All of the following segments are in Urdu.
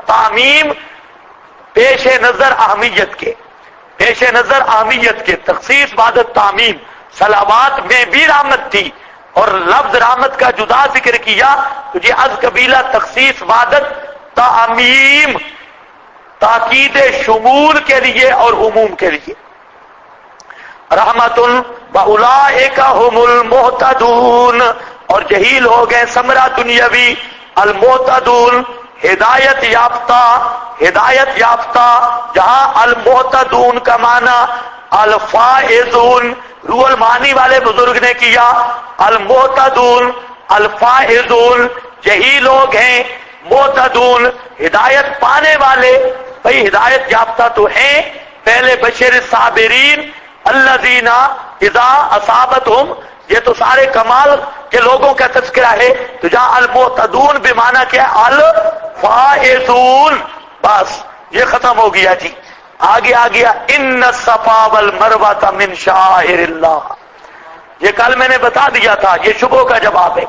تعمیم پیش نظر اہمیت کے تخصیص بعد تعمیم، صلوات میں بھی رحمت تھی اور لفظ رحمت کا جدا ذکر کیا تو یہ از قبیلہ تخصیص بعد تعمیم، تاکید شمول کے لیے اور عموم کے لیے۔ رحمت واولئک هم المہتدون، اور یہی لوگ ہیں ثمرہ دنیاوی المہتدون، ہدایت یافتہ، جہاں المہتدون کا معنی الفائزون، روح المعانی والے بزرگ نے کیا المہتدون الفائزون، یہی لوگ ہیں مہتدون ہدایت پانے والے۔ بھئی ہدایت یافتہ تو ہیں، پہلے بشر الصابرین الذین اذا اصابتہم، یہ تو سارے کمال کے لوگوں کا تذکرہ ہے، تو جہاں المہتدون بمعنی کیا ہے الفائزون، بس یہ ختم ہو گیا جی۔ آگے آ گیا ان الصفا والمروہ من شعائر اللہ، یہ کل میں نے بتا دیا تھا، یہ شبہ کا جواب ہے۔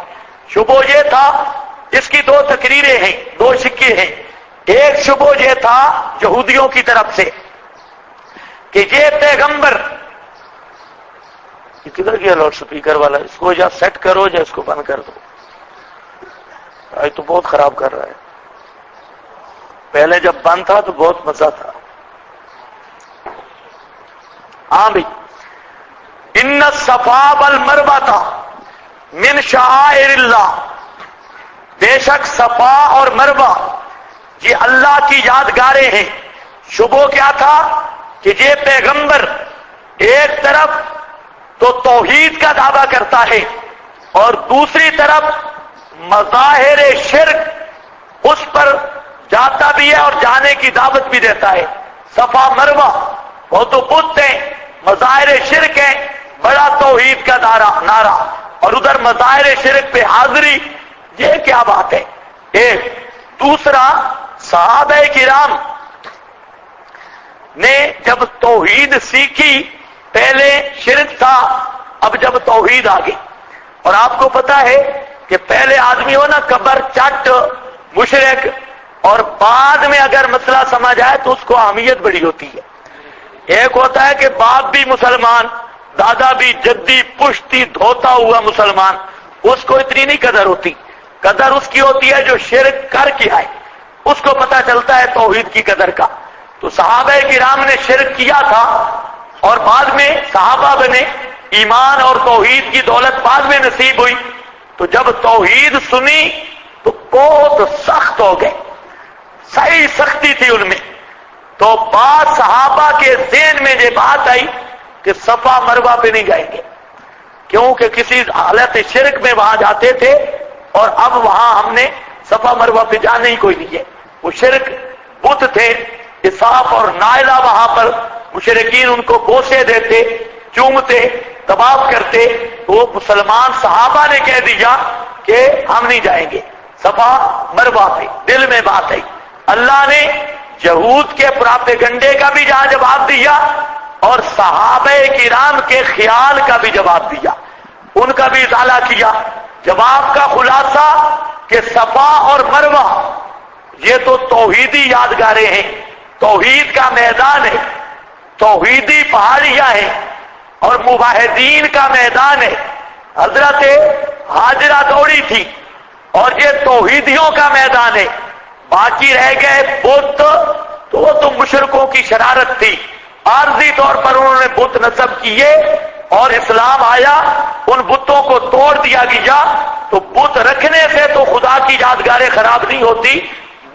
شبہ یہ تھا، اس کی دو تقریریں ہیں، دو شکے ہیں۔ ایک شبہ یہ تھا یہودیوں کی طرف سے کہ یہ پیغمبر، یہ کدھر گیا لاؤڈ سپیکر والا، اس کو یا سیٹ کرو یا اس کو بند کر دو، آج تو بہت خراب کر رہا ہے، پہلے جب بند تھا تو بہت مزہ تھا۔ ہاں بھائی، ان الصفا والمروہ من شعائر اللہ، بے شک صفا اور مروہ یہ اللہ کی یادگاریں ہیں۔ شبہ کیا تھا کہ یہ پیغمبر ایک طرف تو توحید کا دعویٰ کرتا ہے اور دوسری طرف مظاہر شرک اس پر جاتا بھی ہے اور جانے کی دعوت بھی دیتا ہے۔ صفا مروہ وہ تو بت ہیں، مظاہر شرک ہیں، بڑا توحید کا نعرہ، اور ادھر مظاہر شرک پہ حاضری، یہ کیا بات ہے؟ ایک دوسرا، صحابہ کرام نے جب توحید سیکھی، پہلے شرک تھا، اب جب توحید آ گئی، اور آپ کو پتا ہے کہ پہلے آدمی ہو نا قبر چٹ مشرک، اور بعد میں اگر مسئلہ سمجھ آئے تو اس کو اہمیت بڑی ہوتی ہے۔ ایک ہوتا ہے کہ باپ بھی مسلمان، دادا بھی، جدی پشتی دھوتا ہوا مسلمان، اس کو اتنی نہیں قدر ہوتی، قدر اس کی ہوتی ہے جو شرک کر کے آئے، اس کو پتا چلتا ہے توحید کی قدر کا۔ تو صحابہ کرام نے شرک کیا تھا اور بعد میں صحابہ بنے، ایمان اور توحید کی دولت بعد میں نصیب ہوئی، تو جب توحید سنی تو بہت سخت ہو گئے، صحیح سختی تھی ان میں۔ تو بعض صحابہ کے ذہن میں یہ بات آئی کہ صفا مروہ پہ نہیں جائیں گے، کیونکہ کسی حالت شرک میں وہاں جاتے تھے، اور اب وہاں ہم نے صفا مروہ پہ جانا ہی کوئی نہیں ہے۔ وہ شرک بت تھے، اساف اور نائلہ، وہاں پر مشرکین ان کو بوسے دیتے، چومتے، طواف کرتے، تو وہ مسلمان صحابہ نے کہہ دیا کہ ہم نہیں جائیں گے صفا مروہ پہ۔ دل میں بات ہے، اللہ نے یہود کے پراپیگنڈے کا بھی جہاں جواب دیا اور صحابہ کرام کے خیال کا بھی جواب دیا، ان کا بھی ازالہ کیا۔ جواب کا خلاصہ کہ صفا اور مروہ یہ تو توحیدی یادگاریں ہیں، توحید کا میدان ہے، توحیدی پہاڑیاں ہیں اور موحدین کا میدان ہے۔ حضرت ہاجرہ دوڑی تھی اور یہ توحیدیوں کا میدان ہے، باقی رہ گئے بت، تو وہ تو مشرکوں کی شرارت تھی، عارضی طور پر انہوں نے بت نصب کیے اور اسلام آیا، ان بتوں کو توڑ دیا گیا۔ تو بت رکھنے سے تو خدا کی یادگاریں خراب نہیں ہوتی،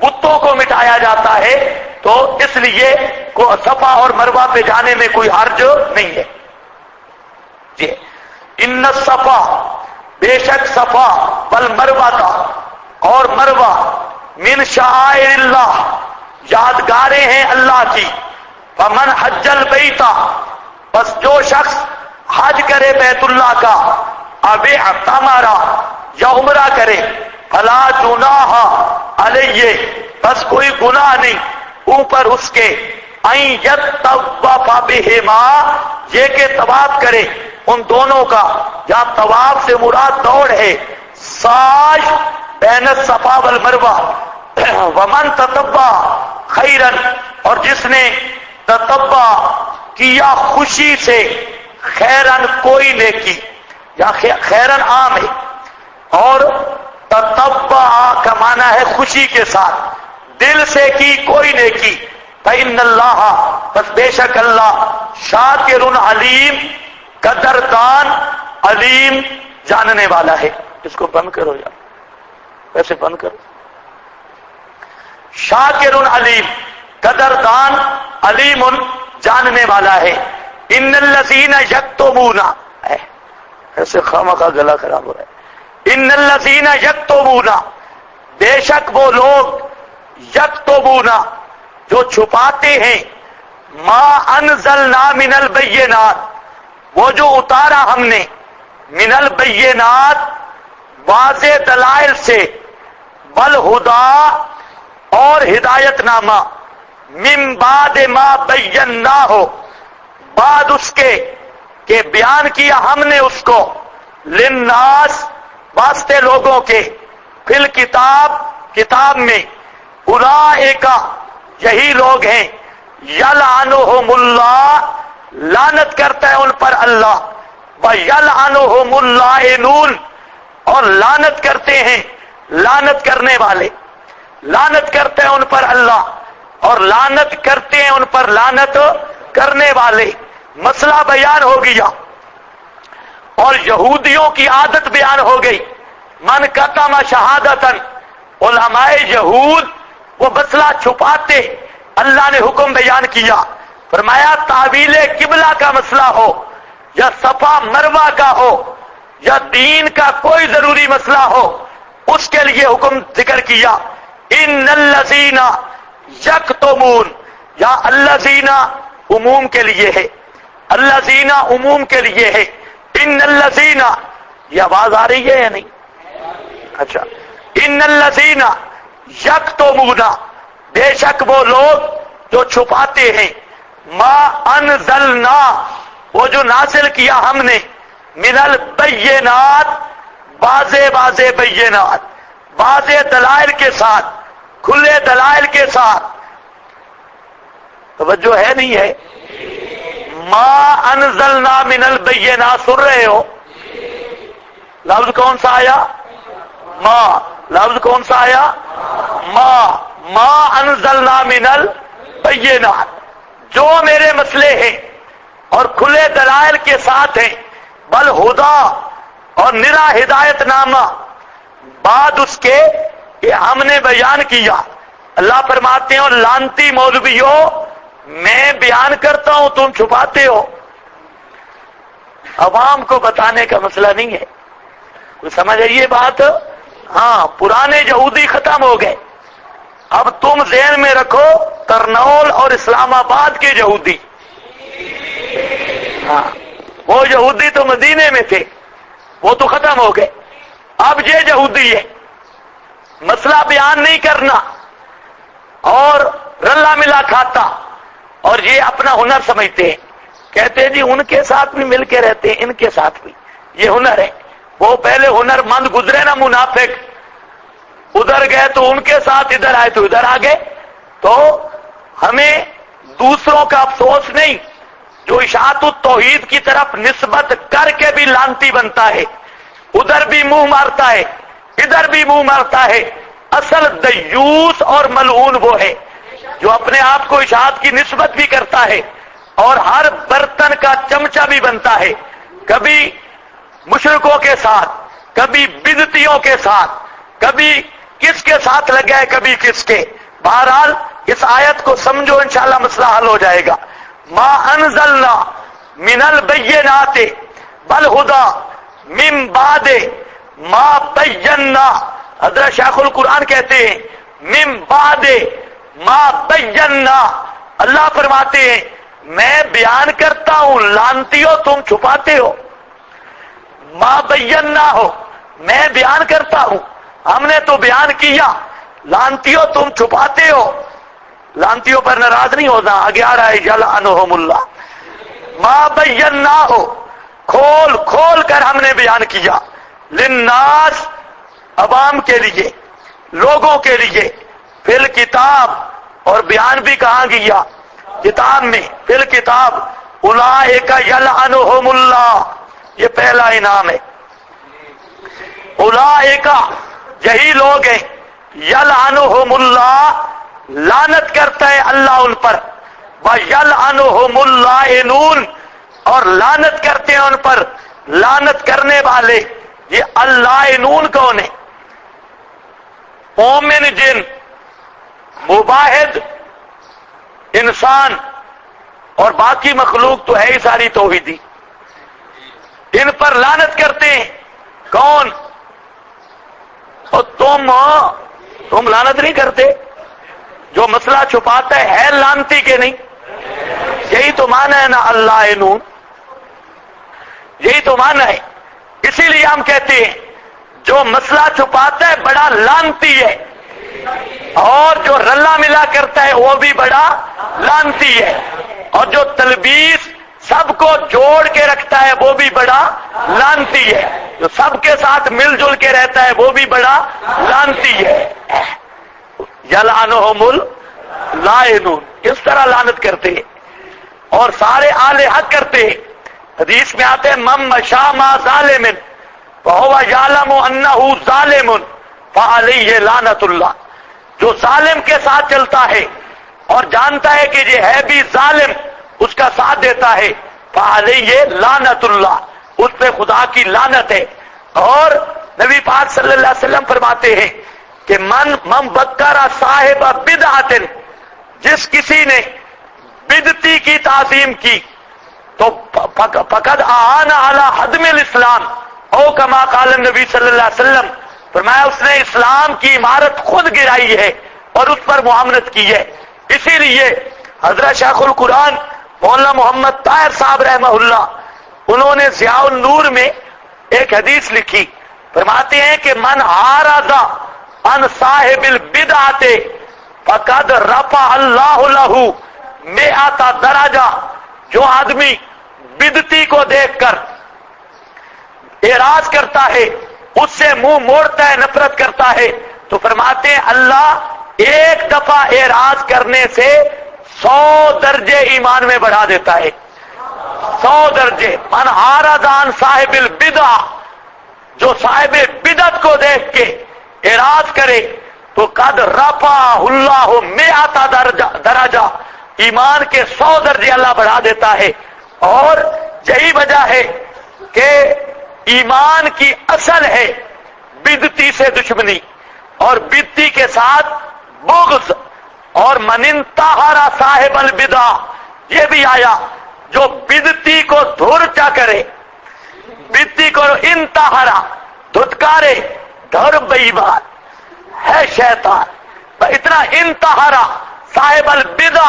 بتوں کو مٹایا جاتا ہے، تو اس لیے کو صفا اور مروہ پہ جانے میں کوئی حرج نہیں ہے جی۔ ان الصفا، بے شک صفا والمروہ کا اور مروہ من شعائر اللہ، یادگاریں ہیں اللہ کی۔ فمن حج البیت، بس جو شخص حج کرے بیت اللہ کا، اب اعتمر یا عمرہ کرے، فلا جناح علیہ، بس کوئی گناہ نہیں اوپر اس کے، ان یطوف بہما، یہ کہ طواف کرے ان دونوں کا، جہاں طواف سے مراد دوڑ ہے، سعی بین الصفا والمروہ، ومن تتبع خیرن، اور جس نے تتبع کیا خوشی سے، خیرن کوئی نیکی، یا خیرن عام ہے، اور تتبع کا معنی ہے خوشی کے ساتھ، دل سے کی کوئی نیکی، فإن اللہ، بس بے شک اللہ، شاکر علیم، قدردان، علیم، جاننے والا ہے۔ اس کو بند کرو یار، ویسے بند کرو۔ شاکر علیم، قدردان، علیم، جاننے والا ہے۔ ان الذین یکتمون، ایسے خامخواہ گلا خراب ہو رہا ہے۔ ان الذین یکتمون، بے شک وہ لوگ، یکتمون، جو چھپاتے ہیں، ما انزلنا من البینات، وہ جو اتارا ہم نے، من البینات، واضح دلائل سے، والہدا، اور ہدایت نامہ، من بعد ما بیناہ، بعد اس کے کہ بیان کیا ہم نے اس کو، للناس، واسطے لوگوں کے، فی الکتاب، کتاب میں، اولئک، یہی لوگ ہیں، یلعنہم اللہ، لعنت کرتا ہے ان پر اللہ، ویلعنہم اللاعنون، اور لعنت کرتے ہیں لعنت کرنے والے، لعنت کرتے ہیں ان پر اللہ، اور لعنت کرتے ہیں ان پر لعنت کرنے والے۔ مسئلہ بیان ہو گیا، اور یہودیوں کی عادت بیان ہو گئی، من کتم شہادتن، علماء یہود وہ مسئلہ چھپاتے، اللہ نے حکم بیان کیا، فرمایا تعویل قبلہ کا مسئلہ ہو، یا صفا مروہ کا ہو، یا دین کا کوئی ضروری مسئلہ ہو، اس کے لیے حکم ذکر کیا، ان الذین یکتمون، یا الذین عموم کے لیے ہے، الذین عموم کے لیے ہے، ان الذین، یہ آواز آ رہی ہے یا نہیں؟ اچھا، ان الذین یکتمون، بے شک وہ لوگ جو چھپاتے ہیں، ما انزلنا، وہ جو نازل کیا ہم نے، من البینات، واضح واضح بینات، واضح دلائل کے ساتھ، کھلے دلائل کے ساتھ، توجہ ہے نہیں ہے؟ ما انزلنا من البینات، سن رہے ہو؟ لفظ کون سا آیا؟ ما، لفظ کون سا آیا؟ ما انزلنا من البینات، جو میرے مسئلے ہیں اور کھلے دلائل کے ساتھ ہیں، بالہدا، اور نرا ہدایت نامہ، بعد اس کے کہ ہم نے بیان کیا۔ اللہ فرماتے ہیں لانتی مولویو، میں بیان کرتا ہوں تم چھپاتے ہو۔ عوام کو بتانے کا مسئلہ نہیں ہے، کوئی سمجھ آئیے بات؟ ہاں، پرانے یہودی ختم ہو گئے، اب تم ذہن میں رکھو کرنول اور اسلام آباد کے یہودی، ہاں وہ یہودی تو مدینے میں تھے، وہ تو ختم ہو گئے، اب یہ یہودی ہے، مسئلہ بیان نہیں کرنا اور رلا ملا کھاتا، اور یہ اپنا ہنر سمجھتے ہیں، کہتے ہیں جی ان کے ساتھ بھی مل کے رہتے ہیں، ان کے ساتھ بھی، یہ ہنر ہے۔ وہ پہلے ہنر مند گزرے نا منافق، ادھر گئے تو ان کے ساتھ، ادھر آئے تو ادھر آ گئے۔ تو ہمیں دوسروں کا افسوس نہیں، جو اشاعت التوحید کی طرف نسبت کر کے بھی لانتی بنتا ہے، ادھر بھی منہ مارتا ہے، ادھر بھی منہ مارتا ہے، اصل دیوس اور ملعون وہ ہے جو اپنے آپ کو اشاعت کی نسبت بھی کرتا ہے اور ہر برتن کا چمچہ بھی بنتا ہے، کبھی مشرکوں کے ساتھ، کبھی بدعتیوں کے ساتھ، کبھی کس کے ساتھ لگا ہے، کبھی کس کے۔ بہرحال اس آیت کو سمجھو، انشاءاللہ مسئلہ حل ہو جائے گا۔ ما انزلنا من البینات بالہدی من بعد ما بینا، حضرت شیخ القرآن کہتے ہیں من بعد ما بینا، اللہ فرماتے ہیں میں بیان کرتا ہوں، لانتیو تم چھپاتے ہو، ما بینا ہو، میں بیان کرتا ہوں، ہم نے تو بیان کیا، لانتیو تم چھپاتے ہو۔ لانتیوں پر ناراض نہیں ہونا، آگے آ رہا ہے یلعنہم اللہ، ما بینا ہو، کھول کھول کر ہم نے بیان کیا، للناس، عوام کے لیے، لوگوں کے لیے، فل کتاب، اور بیان بھی کہاں گیا؟ کتاب میں، فل کتاب اولئک یلعنہم اللہ، یہ پہلا انعام ہے۔ اولئک، یہی لوگ ہیں، یلعنہم اللہ، لعنت کرتا ہے اللہ ان پر، وَيَلْعَنُهُمُ اللَّاعِنُونَ، اور لعنت کرتے ہیں ان پر لعنت کرنے والے۔ یہ اللَّاعِنُونَ کون ہے؟ مومن جن، مباحد انسان اور باقی مخلوق تو ہے ہی ساری توحیدی، ان پر لعنت کرتے ہیں۔ کون؟ اور تم لعنت نہیں کرتے؟ جو مسئلہ چھپاتا ہے لعنتی کے نہیں؟ یہی تو معنی ہے نا اللَّاعِنُونَ، یہی تو معنی ہے۔ اسی لیے ہم کہتے ہیں جو مسئلہ چھپاتا ہے بڑا لعنتی ہے، اور جو رلا ملا کرتا ہے وہ بھی بڑا لعنتی ہے، اور جو تلبیس سب کو جوڑ کے رکھتا ہے وہ بھی بڑا لعنتی ہے، جو سب کے ساتھ مل جل کے رہتا ہے وہ بھی بڑا لعنتی ہے۔ یلعنہم اللَّاعِنُونَ، اس طرح لعنت کرتے ہیں اور سارے اہل حق کرتے ہیں۔ حدیث میں آتے ہیں من مشى مع ظالم فهو يعلم انه ظالم فعليه لعنت اللہ، جو ظالم کے ساتھ چلتا ہے اور جانتا ہے کہ یہ ہے بھی ظالم، اس کا ساتھ دیتا ہے، فعليه لعنت اللہ، اس پہ خدا کی لعنت ہے۔ اور نبی پاک صلی اللہ علیہ وسلم فرماتے ہیں کہ من بکر صاحب بدعت، جس کسی نے بدعتی کی تعظیم کی تو فقد اعان علی ہدم الاسلام، او کما قال النبی صلی اللہ علیہ وسلم، فرمایا اس نے اسلام کی عمارت خود گرائی ہے اور اس پر معاونت کی ہے۔ اسی لیے حضرت شیخ القرآن مولانا محمد طاہر صاحب رحمہ اللہ، انہوں نے ضیاء النور میں ایک حدیث لکھی، فرماتے ہیں کہ من عارض عن صاحب البدعۃ فقد رفع اللہ لہ مئۃ درجہ، جو آدمی بدعتی کو دیکھ کر اعراض کرتا ہے، اس سے منہ موڑتا ہے، نفرت کرتا ہے، تو فرماتے ہیں اللہ ایک دفعہ اعراض کرنے سے 100 درجے ایمان میں بڑھا دیتا ہے، 100 درجے۔ من عارض عن صاحب البدع، جو صاحب بدعت کو دیکھ کے اعراض کرے تو قد رفع اللہ مئۃ درجہ، ایمان کے 100 درجے اللہ بڑھا دیتا ہے۔ اور یہی وجہ ہے کہ ایمان کی اصل ہے بدعتی سے دشمنی اور بدعتی کے ساتھ بغض۔ اور من انتحر صاحب البدع، یہ بھی آیا جو بدعتی کو دھرچا کرے، بدعتی کو انتحرا دھتکارے، دھر بیمان ہے شیطان، اتنا انتحرا صاحب البدع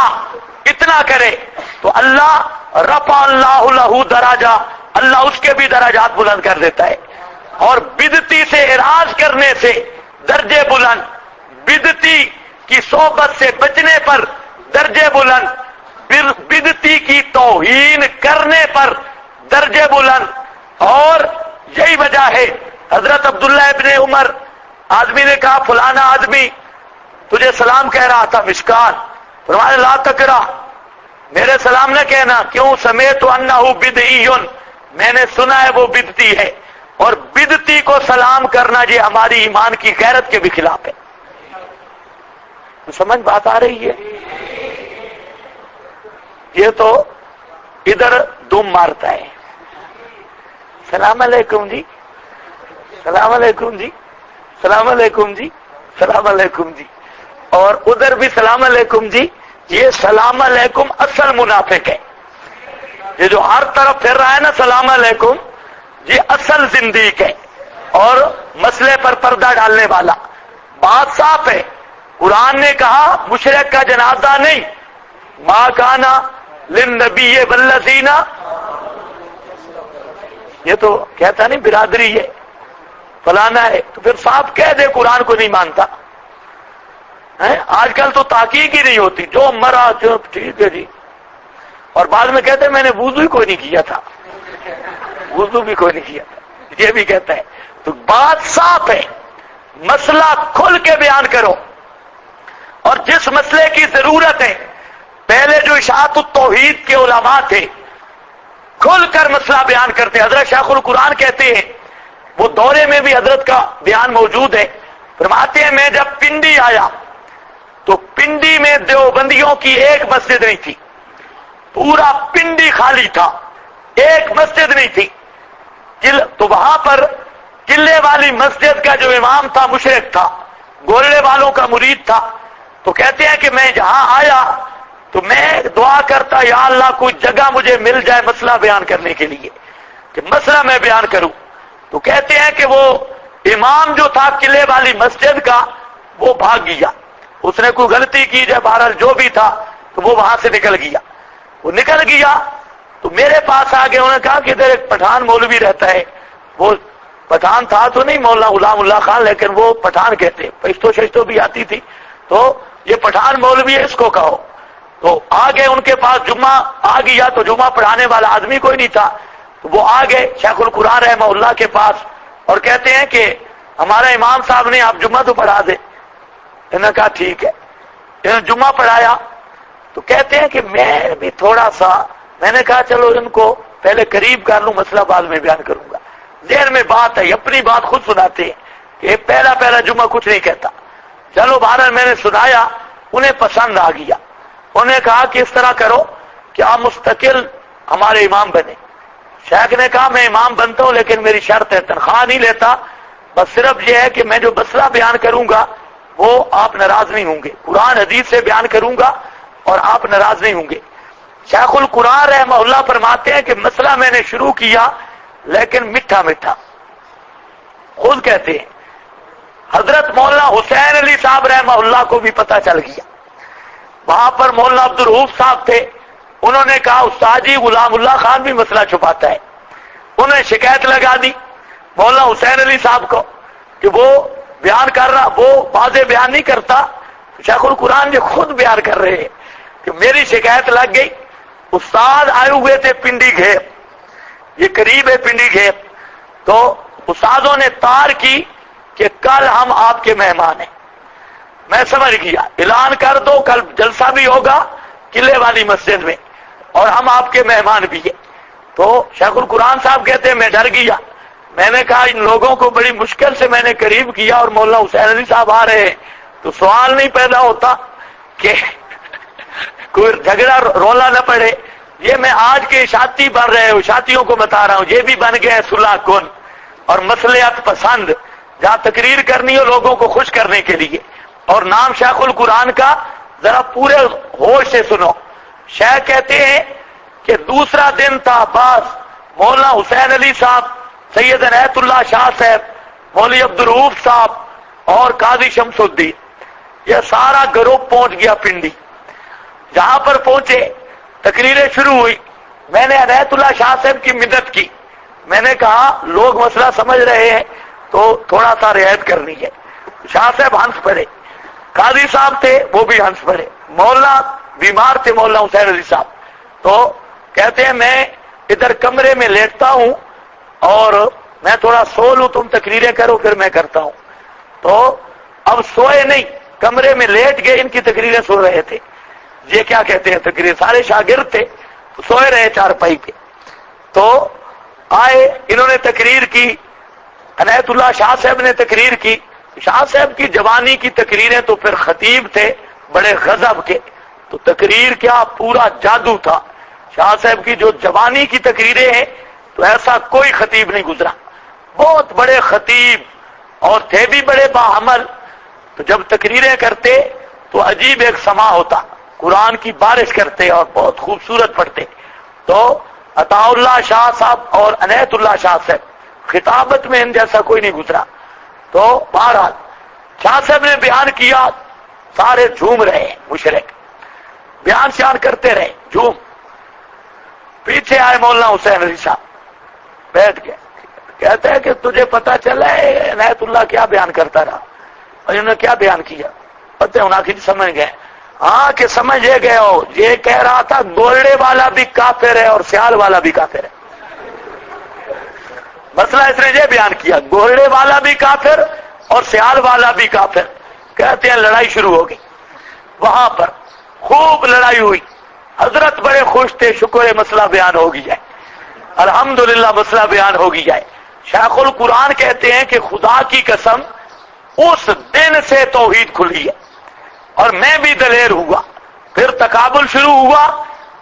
اتنا کرے تو اللہ رفع اللہ لہ درجہ، اللہ اس کے بھی درجات بلند کر دیتا ہے۔ اور بدعتی سے اعراض کرنے سے درجے بلند، بدعتی کی صحبت سے بچنے پر درجے بلند، بدعتی کی توہین کرنے پر درجے بلند۔ اور یہی وجہ ہے حضرت عبداللہ ابن عمر، آدمی نے کہا فلانا آدمی تجھے سلام کہہ رہا تھا مشکان، فرمایا لا تکرہ، میرے سلام نہ کہنا، کیوں؟ سمیت انہ بدعی، میں نے سنا ہے وہ بدعتی ہے، اور بدعتی کو سلام کرنا یہ ہماری ایمان کی غیرت کے بھی خلاف ہے۔ سمجھ بات آ رہی ہے؟ یہ تو ادھر دم مارتا ہے، سلام علیکم جی، سلام علیکم جی، سلام علیکم جی، سلام علیکم جی، اور ادھر بھی سلام علیکم جی۔ یہ سلام علیکم اصل منافق ہے، یہ جو ہر طرف پھر رہا ہے نا سلام علیکم، یہ اصل زندیق ہے اور مسئلے پر پردہ ڈالنے والا۔ بات صاف ہے، قرآن نے کہا مشرک کا جنازہ نہیں، ما کانا للنبی والذین، یہ تو کہتا نہیں برادری ہے فلانا ہے، تو پھر صاحب کہہ دے قرآن کو نہیں مانتا۔ آج کل تو تحقیق ہی نہیں ہوتی، جو مرا جو ٹھیک ہے جی، اور بعد میں کہتے ہیں میں نے وضو ہی کوئی نہیں کیا تھا، وضو بھی کوئی نہیں کیا تھا، یہ بھی کہتا ہے۔ تو بات صاف ہے، مسئلہ کھل کے بیان کرو۔ اور جس مسئلے کی ضرورت ہے، پہلے جو اشاعت التوحید کے علماء تھے کھل کر مسئلہ بیان کرتے، حضرت شیخ القرآن کہتے ہیں، وہ دورے میں بھی حضرت کا بیان موجود ہے، فرماتے ہیں میں جب پنڈی آیا تو پنڈی میں دیوبندیوں کی ایک مسجد نہیں تھی، پورا پنڈی خالی تھا، ایک مسجد نہیں تھی۔ تو وہاں پر قلعے والی مسجد کا جو امام تھا مشرک تھا، گولڑے والوں کا مرید تھا، تو کہتے ہیں کہ میں جہاں آیا تو میں دعا کرتا یا اللہ کوئی جگہ مجھے مل جائے مسئلہ بیان کرنے کے لیے کہ مسئلہ میں بیان کروں۔ تو کہتے ہیں کہ وہ امام جو تھا قلعے والی مسجد کا وہ بھاگ گیا، اس نے کوئی غلطی کی جائے، بہرحال جو بھی تھا تو وہ وہاں سے نکل گیا۔ وہ نکل گیا تو میرے پاس آ گئے، انہوں نے کہا کہ ادھر ایک پٹھان مولوی رہتا ہے، وہ پٹھان تھا تو نہیں مولانا غلام اللہ خان، لیکن وہ پٹھان کہتے، پشتو ششتو بھی آتی تھی، تو یہ پٹھان مولوی ہے، اس کو کہو۔ تو آ گئے ان کے پاس، جمعہ آ گیا تو جمعہ پڑھانے والا آدمی کوئی نہیں تھا، تو وہ آ گئے شیخ القرآن رحمہ اللہ کے پاس اور کہتے ہیں کہ ہمارا امام صاحب نے آپ جمعہ تو پڑھا دے۔ انہوں نے کہا ٹھیک ہے، انہوں نے جمعہ پڑھایا تو کہتے ہیں کہ میں بھی تھوڑا سا، میں نے کہا چلو ان کو پہلے قریب کر لوں، مسئلہ بعد میں بیان کروں گا، ذہن میں بات ہے، اپنی بات خود سناتے ہیں کہ پہلا جمعہ کچھ نہیں کہتا۔ چلو بہرحال میں نے سنایا، انہیں پسند آ گیا، انہوں نے کہا کہ اس طرح کرو کہ آپ مستقل ہمارے امام بنے۔ شیخ نے کہا میں امام بنتا ہوں لیکن میری شرط ہے، تنخواہ نہیں لیتا، بس صرف یہ ہے کہ میں جو مسئلہ بیان کروں گا وہ آپ ناراض نہیں ہوں گے، قرآن حدیث سے بیان کروں گا اور آپ ناراض نہیں ہوں گے۔ شیخ القرآن رحمہ اللہ فرماتے ہیں کہ مسئلہ میں نے شروع کیا لیکن میٹھا میٹھا، خود کہتے ہیں حضرت مولانا حسین علی صاحب رحمہ اللہ کو بھی پتہ چل گیا، وہاں پر مولانا عبدالرؤوف صاحب تھے، انہوں نے کہا استاد جی غلام اللہ خان بھی مسئلہ چھپاتا ہے، انہوں نے شکایت لگا دی مولانا حسین علی صاحب کو کہ وہ بیان کر رہا، وہ واضح بیان نہیں کرتا، شیخ القرآن جو خود بیان کر رہے ہیں کہ میری شکایت لگ گئی۔ استاد آئے ہوئے تھے پنڈی گھیر، یہ قریب ہے پنڈی گھیر، تو استادوں نے تار کی کہ کل ہم آپ کے مہمان ہیں۔ میں سمجھ گیا، اعلان کر دو کل جلسہ بھی ہوگا قلعے والی مسجد میں اور ہم آپ کے مہمان بھی ہیں۔ تو شیخ القرآن صاحب کہتے ہیں میں ڈر گیا، میں نے کہا ان لوگوں کو بڑی مشکل سے میں نے قریب کیا اور مولانا حسین علی صاحب آ رہے ہیں، تو سوال نہیں پیدا ہوتا کہ کوئی جھگڑا رولا نہ پڑے۔ یہ میں آج کے اشاعتی بن رہے ہوں، اشاعتیوں کو بتا رہا ہوں، یہ بھی بن گئے صلح کن اور مصلحت پسند، جہاں تقریر کرنی ہو لوگوں کو خوش کرنے کے لیے۔ اور نام شیخ القرآن کا ذرا پورے ہوش سے سنو۔ شیخ کہتے ہیں کہ دوسرا دن تھا، بس مولانا حسین علی صاحب، سید عنایت اللہ شاہ صاحب، مولوی عبدالرؤوف صاحب اور قاضی شمس الدین، یہ سارا گروپ پہنچ گیا پنڈی۔ جہاں پر پہنچے تقریریں شروع ہوئی، میں نے عنایت اللہ شاہ صاحب کی مدد کی، میں نے کہا لوگ مسئلہ سمجھ رہے ہیں تو تھوڑا سا رعایت کرنی ہے۔ شاہ صاحب ہنس پڑے، قاضی صاحب تھے وہ بھی ہنس پڑے، مولانا بیمار تھے مولانا حسین علی صاحب، تو کہتے ہیں میں ادھر کمرے میں لیٹتا ہوں اور میں تھوڑا سو لوں، تم تقریریں کرو پھر میں کرتا ہوں۔ تو اب سوئے نہیں، کمرے میں لیٹ گئے، ان کی تقریریں سو رہے تھے، یہ کیا کہتے ہیں تقریر، سارے شاگرد تھے سوئے رہے چارپائی پہ۔ تو آئے، انہوں نے تقریر کی، عنایت اللہ شاہ صاحب نے تقریر کی۔ شاہ صاحب کی جوانی کی تقریریں تو پھر خطیب تھے بڑے غضب کے، تو تقریر کیا پورا جادو تھا۔ شاہ صاحب کی جو جوانی کی تقریریں ہیں تو ایسا کوئی خطیب نہیں گزرا، بہت بڑے خطیب اور تھے بھی بڑے باعمل۔ تو جب تقریریں کرتے تو عجیب ایک سما ہوتا، قرآن کی بارش کرتے اور بہت خوبصورت پڑھتے۔ تو عطا اللہ شاہ صاحب اور عنایت اللہ شاہ صاحب، خطابت میں ان جیسا کوئی نہیں گزرا۔ تو بہرحال شاہ صاحب نے بیان کیا، سارے جھوم رہے ہیں، مشرک بیان شیان کرتے رہے، جھوم۔ پیچھے آئے مولانا حسین علی صاحب، بیٹھ گئے، کہتے ہیں کہ تجھے پتا چلا ہے عنایت اللہ کیا بیان کرتا رہا، اور انہوں نے کیا بیان کیا پتہ ہونا کہ سمجھ گئے؟ ہاں کہ سمجھے گئے ہو، یہ کہہ رہا تھا گولڑے والا بھی کافر ہے اور سیال والا بھی کافر ہے۔ مسئلہ اس نے یہ بیان کیا، گولڑے والا بھی کافر اور سیال والا بھی کافر۔ کہتے ہیں لڑائی شروع ہو گئی، وہاں پر خوب لڑائی ہوئی. حضرت بڑے خوش تھے, شکر ہے مسئلہ بیان ہو گیا ہے, الحمدللہ مسئلہ بیان ہو گیا ہے. شیخ القرآن کہتے ہیں کہ خدا کی قسم اس دن سے توحید کھلی ہے, اور میں بھی دلیر ہوا. پھر تقابل شروع ہوا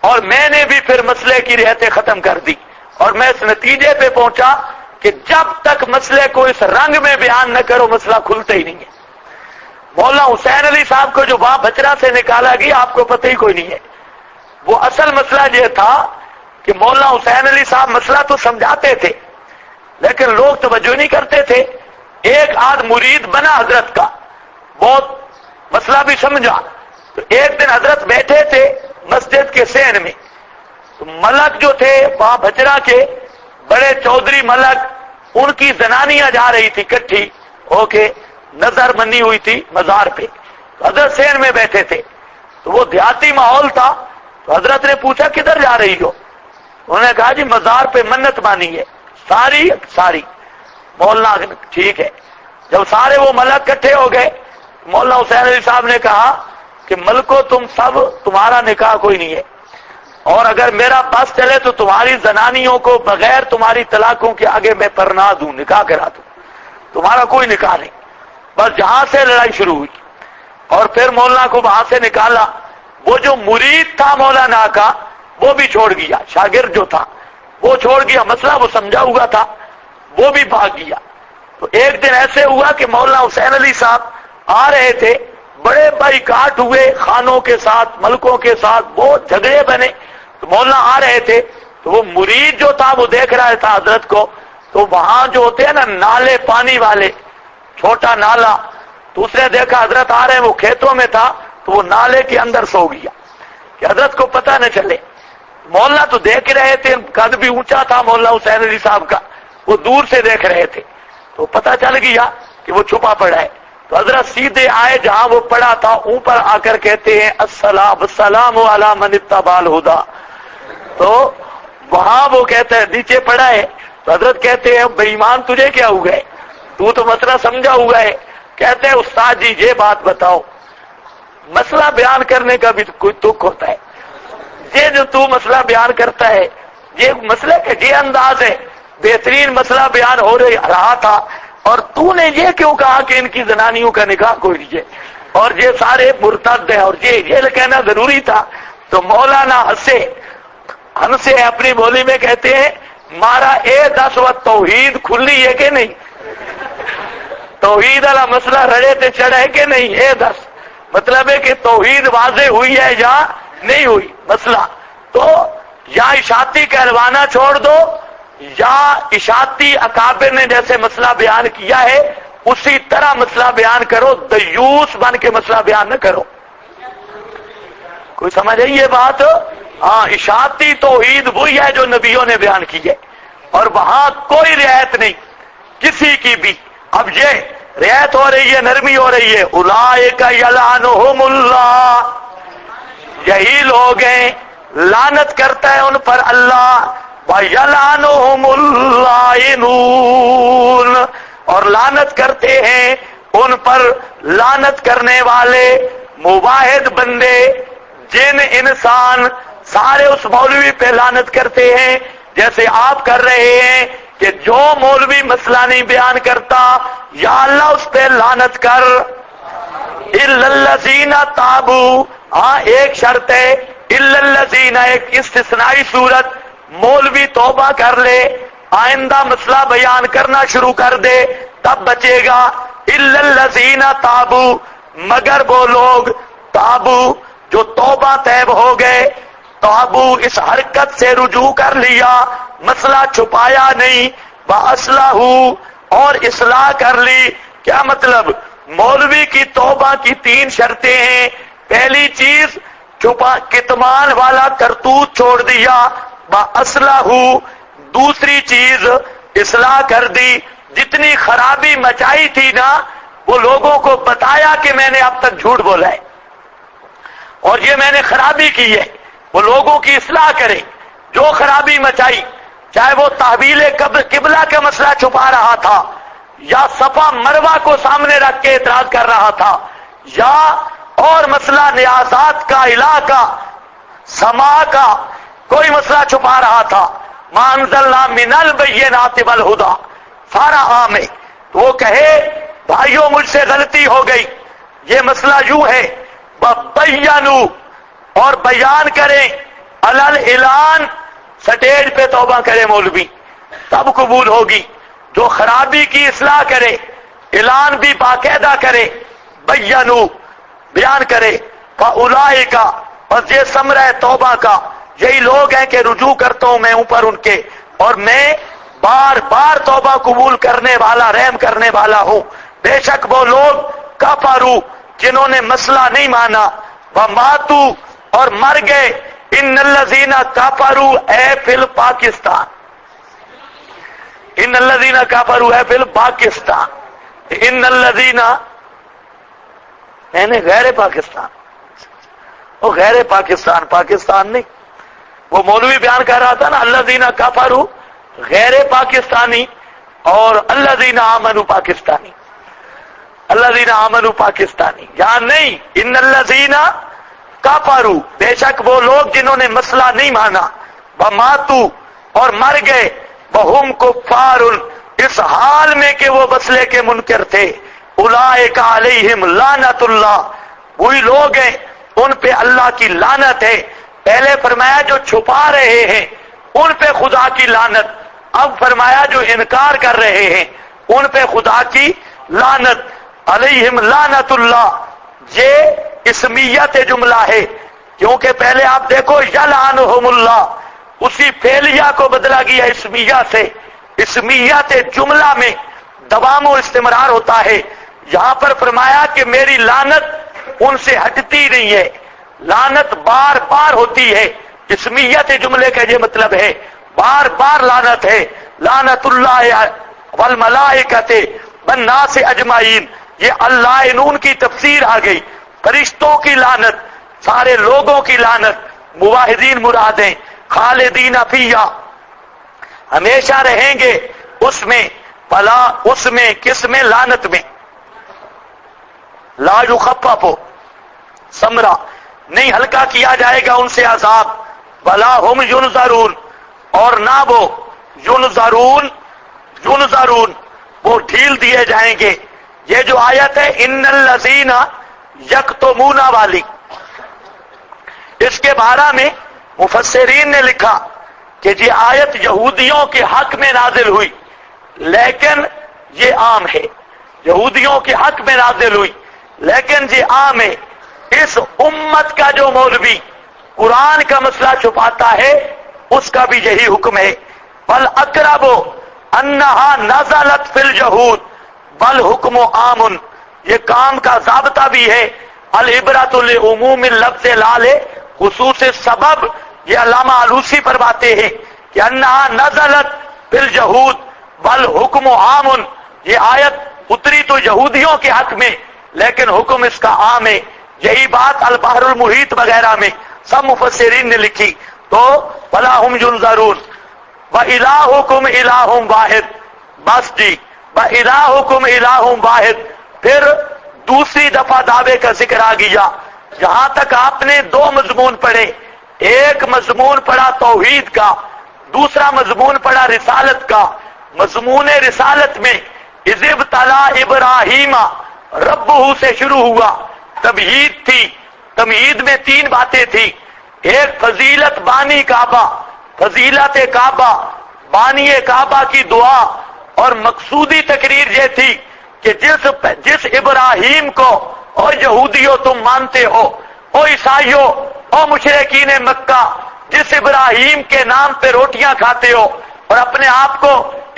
اور میں نے بھی پھر مسئلے کی رعایتیں ختم کر دی, اور میں اس نتیجے پہ پہنچا کہ جب تک مسئلے کو اس رنگ میں بیان نہ کرو مسئلہ کھلتا ہی نہیں ہے. مولانا حسین علی صاحب کو جو وہاں بچرا سے نکالا گیا آپ کو پتہ ہی کوئی نہیں ہے. وہ اصل مسئلہ یہ تھا کہ مولانا حسین علی صاحب مسئلہ تو سمجھاتے تھے لیکن لوگ توجہ نہیں کرتے تھے. ایک آدھ مرید بنا حضرت کا, بہت مسئلہ بھی سمجھا. تو ایک دن حضرت بیٹھے تھے مسجد کے صحن میں, تو ملک جو تھے وہاں بچرا کے بڑے چودھری ملک, ان کی زنانیاں جا رہی تھی کٹھی ہو کے, نظر بنی ہوئی تھی مزار پہ. تو حضرت صحن میں بیٹھے تھے, تو وہ دیہاتی ماحول تھا. تو حضرت نے پوچھا کدھر جا رہی ہو؟ انہوں نے کہا جی مزار پہ منت مانی ہے. ساری مولانا ٹھیک ہے. جب سارے وہ ملک کٹھے ہو گئے, مولانا حسین علی صاحب نے کہا کہ ملکو تم سب, تمہارا نکاح کوئی نہیں ہے, اور اگر میرا بس چلے تو تمہاری زنانیوں کو بغیر تمہاری طلاقوں کے آگے میں پرنا دوں, نکاح کرا دوں, تمہارا کوئی نکاح نہیں. بس جہاں سے لڑائی شروع ہوئی اور پھر مولانا کو وہاں سے نکالا. وہ جو مرید تھا مولانا کا وہ بھی چھوڑ گیا, شاگرد جو تھا وہ چھوڑ گیا, مسئلہ وہ سمجھا ہوا تھا, وہ بھی بھاگ گیا. تو ایک دن ایسے ہوا کہ مولانا حسین علی صاحب آ رہے تھے, بڑے بائیکاٹ ہوئے خانوں کے ساتھ, ملکوں کے ساتھ, بہت جھگڑے بنے. تو مولانا آ رہے تھے تو وہ مرید جو تھا وہ دیکھ رہا تھا حضرت کو. تو وہاں جو ہوتے ہیں نا نالے پانی والے, چھوٹا نالا, تو اس نے دیکھا حضرت آ رہے ہیں, وہ کھیتوں میں تھا, تو وہ نالے کے اندر سو گیا کہ حضرت کو پتہ نہ چلے. مولانا تو دیکھ رہے تھے, قد بھی اونچا تھا مولانا حسین علی صاحب کا, وہ دور سے دیکھ رہے تھے. تو پتہ چل گیا کہ وہ چھپا پڑا ہے. تو حضرت سیدھے آئے جہاں وہ پڑا تھا, اوپر آ کر کہتے ہیں السلام علی من اتبع الہدی. تو وہاں وہ کہتا ہے نیچے پڑا ہے. تو حضرت کہتے ہیں بے ایمان تجھے کیا ہوا ہے, تو مسئلہ سمجھا ہوا ہے. کہتے ہیں استاد جی یہ بات بتاؤ, مسئلہ بیان کرنے کا بھی کوئی تک ہوتا ہے. یہ جو تو مسئلہ بیان کرتا ہے یہ مسئلے کا یہ انداز ہے, بہترین مسئلہ بیان ہو رہا تھا, اور تو نے یہ کیوں کہا کہ ان کی زنانیوں کا نکاح کوئی نہیں ہے, اور یہ سارے مرتد ہیں, اور یہ کہنا ضروری تھا. تو مولانا ہنسے اپنی بولی میں کہتے ہیں مارا اے 10 وقت توحید کھلی ہے کہ نہیں, توحید والا مسئلہ رڑے تے چڑھا ہے کہ نہیں. اے 10 مطلب ہے کہ توحید واضح ہوئی ہے یا نہیں ہوئی مسئلہ. تو یا اشاعتی کہلوانا چھوڑ دو, یا اشاعتی اکابر نے جیسے مسئلہ بیان کیا ہے اسی طرح مسئلہ بیان کرو, دیوس بن کے مسئلہ بیان نہ کرو. کوئی سمجھ ہے یہ بات؟ ہاں, اشاعتی توحید وہی ہے جو نبیوں نے بیان کی ہے, اور وہاں کوئی رعایت نہیں کسی کی بھی. اب یہ رعایت ہو رہی ہے, نرمی ہو رہی ہے, اولئک یلعنہم اللہ, یہی لوگ ہیں لعنت کرتا ہے ان پر اللہ, وَيَلْعَنُهُمُ اللَّاعِنُونَ, اور لعنت کرتے ہیں ان پر لعنت کرنے والے مواحد بندے, جن انسان سارے اس مولوی پہ لعنت کرتے ہیں جیسے آپ کر رہے ہیں کہ جو مولوی مسئلہ نہیں بیان کرتا یا اللہ اس پہ لعنت کر. اِلَّا الَّذِينَ تَابُوا, ہاں ایک شرط ہے, اِلَّا الَّذِينَ, ایک استثنائی صورت, مولوی توبہ کر لے, آئندہ مسئلہ بیان کرنا شروع کر دے تب بچے گا. اِلَّا الَّذِينَ تَابُوا, مگر وہ لوگ تابو جو توبہ طیب ہو گئے, تابو اس حرکت سے رجوع کر لیا, مسئلہ چھپایا نہیں, وَأَصْلَحُوا, اور اصلاح کر لی. کیا مطلب؟ مولوی کی توبہ کی 3 شرطیں ہیں. پہلی چیز کتمان والا کرتوت چھوڑ دیا, وَأَصْلَحُوا, دوسری چیز اصلاح کر دی, جتنی خرابی مچائی تھی نا وہ لوگوں کو بتایا کہ میں نے اب تک جھوٹ بولا ہے اور یہ میں نے خرابی کی ہے, وہ لوگوں کی اصلاح کرے. جو خرابی مچائی, چاہے وہ تحویل قبلہ کا مسئلہ چھپا رہا تھا, یا صفا مروہ کو سامنے رکھ کے اعتراض کر رہا تھا, یا اور مسئلہ نیازات کا، الہ کا، سما کا کوئی مسئلہ چھپا رہا تھا، ما انزلنا من البینات والہدی، سارا عام ہے، تو وہ کہے بھائیوں مجھ سے غلطی ہو گئی، یہ مسئلہ یوں ہے، وَبَيَّنُوا، اور بیان کریں، اعلان، سٹیج پہ توبہ کرے مولوی تب قبول ہوگی، جو خرابی کی اصلاح کرے اعلان بھی باقاعدہ کرے، بیانو بیان کرے، فَأُولَئِكَ، اور یہ ثمرہ توبہ کا یہی لوگ ہیں کہ رجوع کرتا ہوں میں اوپر ان کے، اور میں بار بار توبہ قبول کرنے والا، رحم کرنے والا ہوں۔ بے شک وہ لوگ کفروا، جنہوں نے مسئلہ نہیں مانا، وماتوا، اور مر گئے، ان الذین کفروا اے فی الپاکستان، ان الذین کفروا اے فی الپاکستان، ان الذین یعنی غیر پاکستان، وہ غیر پاکستان، پاکستان نہیں، وہ مولوی بیان کر رہا تھا نا، الذین کفروا غیر پاکستانی اور الذین آمنوا پاکستانی، الذین آمنوا پاکستانی، یہاں نہیں، ان الذین کفروا، بے شک وہ لوگ جنہوں نے مسئلہ نہیں مانا، وماتوا، اور مر گئے، وہم کفار، اس حال میں کہ وہ مسئلے کے منکر تھے، اولئک علیہم لعنت اللہ، وہی لوگ ہیں ان پہ اللہ کی لعنت ہے۔ پہلے فرمایا جو چھپا رہے ہیں ان پہ خدا کی لعنت، اب فرمایا جو انکار کر رہے ہیں ان پہ خدا کی لعنت، علیہم لعنت اللہ، یہ اسمیت جملہ ہے، کیونکہ پہلے آپ دیکھو یلعنہم اللہ، اسی فعلیہ کو بدلا گیا اسمیہ سے، اسمیت جملہ میں دوام و استمرار ہوتا ہے، یہاں پر فرمایا کہ میری لعنت ان سے ہٹتی نہیں ہے، لعنت بار بار ہوتی ہے، اسمیت جملے کا یہ مطلب ہے بار بار لعنت ہے، لعنت اللہ والملائکۃ والناس اجمعین، یہ اللعنون کی تفسیر آ گئی، فرشتوں کی لعنت، سارے لوگوں کی لعنت، موحدین مرادیں، خالدین فیہا، ہمیشہ رہیں گے اس میں، بلا اس میں، کس میں؟ لعنت میں، لا یخفف، سمرا نہیں ہلکا کیا جائے گا ان سے عذاب، ولا ہم ینظرون، اور نہ وہ ینظرون وہ ڈھیل دیے جائیں گے۔ یہ جو آیت ہے ان الذین یکتمون والی، اس کے بارے میں مفسرین نے لکھا کہ یہ آیت یہودیوں کے حق میں نازل ہوئی، لیکن یہ عام ہے، یہودیوں کے حق میں نازل ہوئی لیکن یہ عام ہے، اس امت کا جو مولوی قرآن کا مسئلہ چھپاتا ہے اس کا بھی یہی حکم ہے، بل اقرب انہا نزلت فی الجہود بل حکم عام، یہ کام کا ضابطہ بھی ہے، العبرۃ لعموم اللفظ لا خصوص سبب، یہ علامہ آلوسی فرماتے ہیں کہ انہا نزلت فی الجہود بل حکم عام، یہ آیت اتری تو یہودیوں کے حق میں لیکن حکم اس کا عام ہے، یہی بات البحر المحیط وغیرہ میں سب مفسرین نے لکھی، تو فلا ہم ینظرون وَإِلَٰهُكُمْ إِلَٰهٌ واحد، بس جی وَإِلَٰهُكُمْ إِلَٰهٌ واحد، پھر دوسری دفعہ دعوے کا ذکر آ گیا، جہاں تک آپ نے دو مضمون پڑھے، ایک مضمون پڑھا توحید کا، دوسرا مضمون پڑھا رسالت کا۔ مضمون رسالت میں اذ ابتلی ابراہیم ربہ سے شروع ہوا، تمہید تھی، تمہید میں تین باتیں تھی، ایک فضیلت بانی کعبہ، فضیلت کعبہ، بانی کعبہ کی دعا، اور مقصودی تقریر یہ تھی کہ جس ابراہیم کو اور یہودیوں تم مانتے ہو، او عیسائیوں، او مشرکین مکہ، جس ابراہیم کے نام پہ روٹیاں کھاتے ہو اور اپنے آپ کو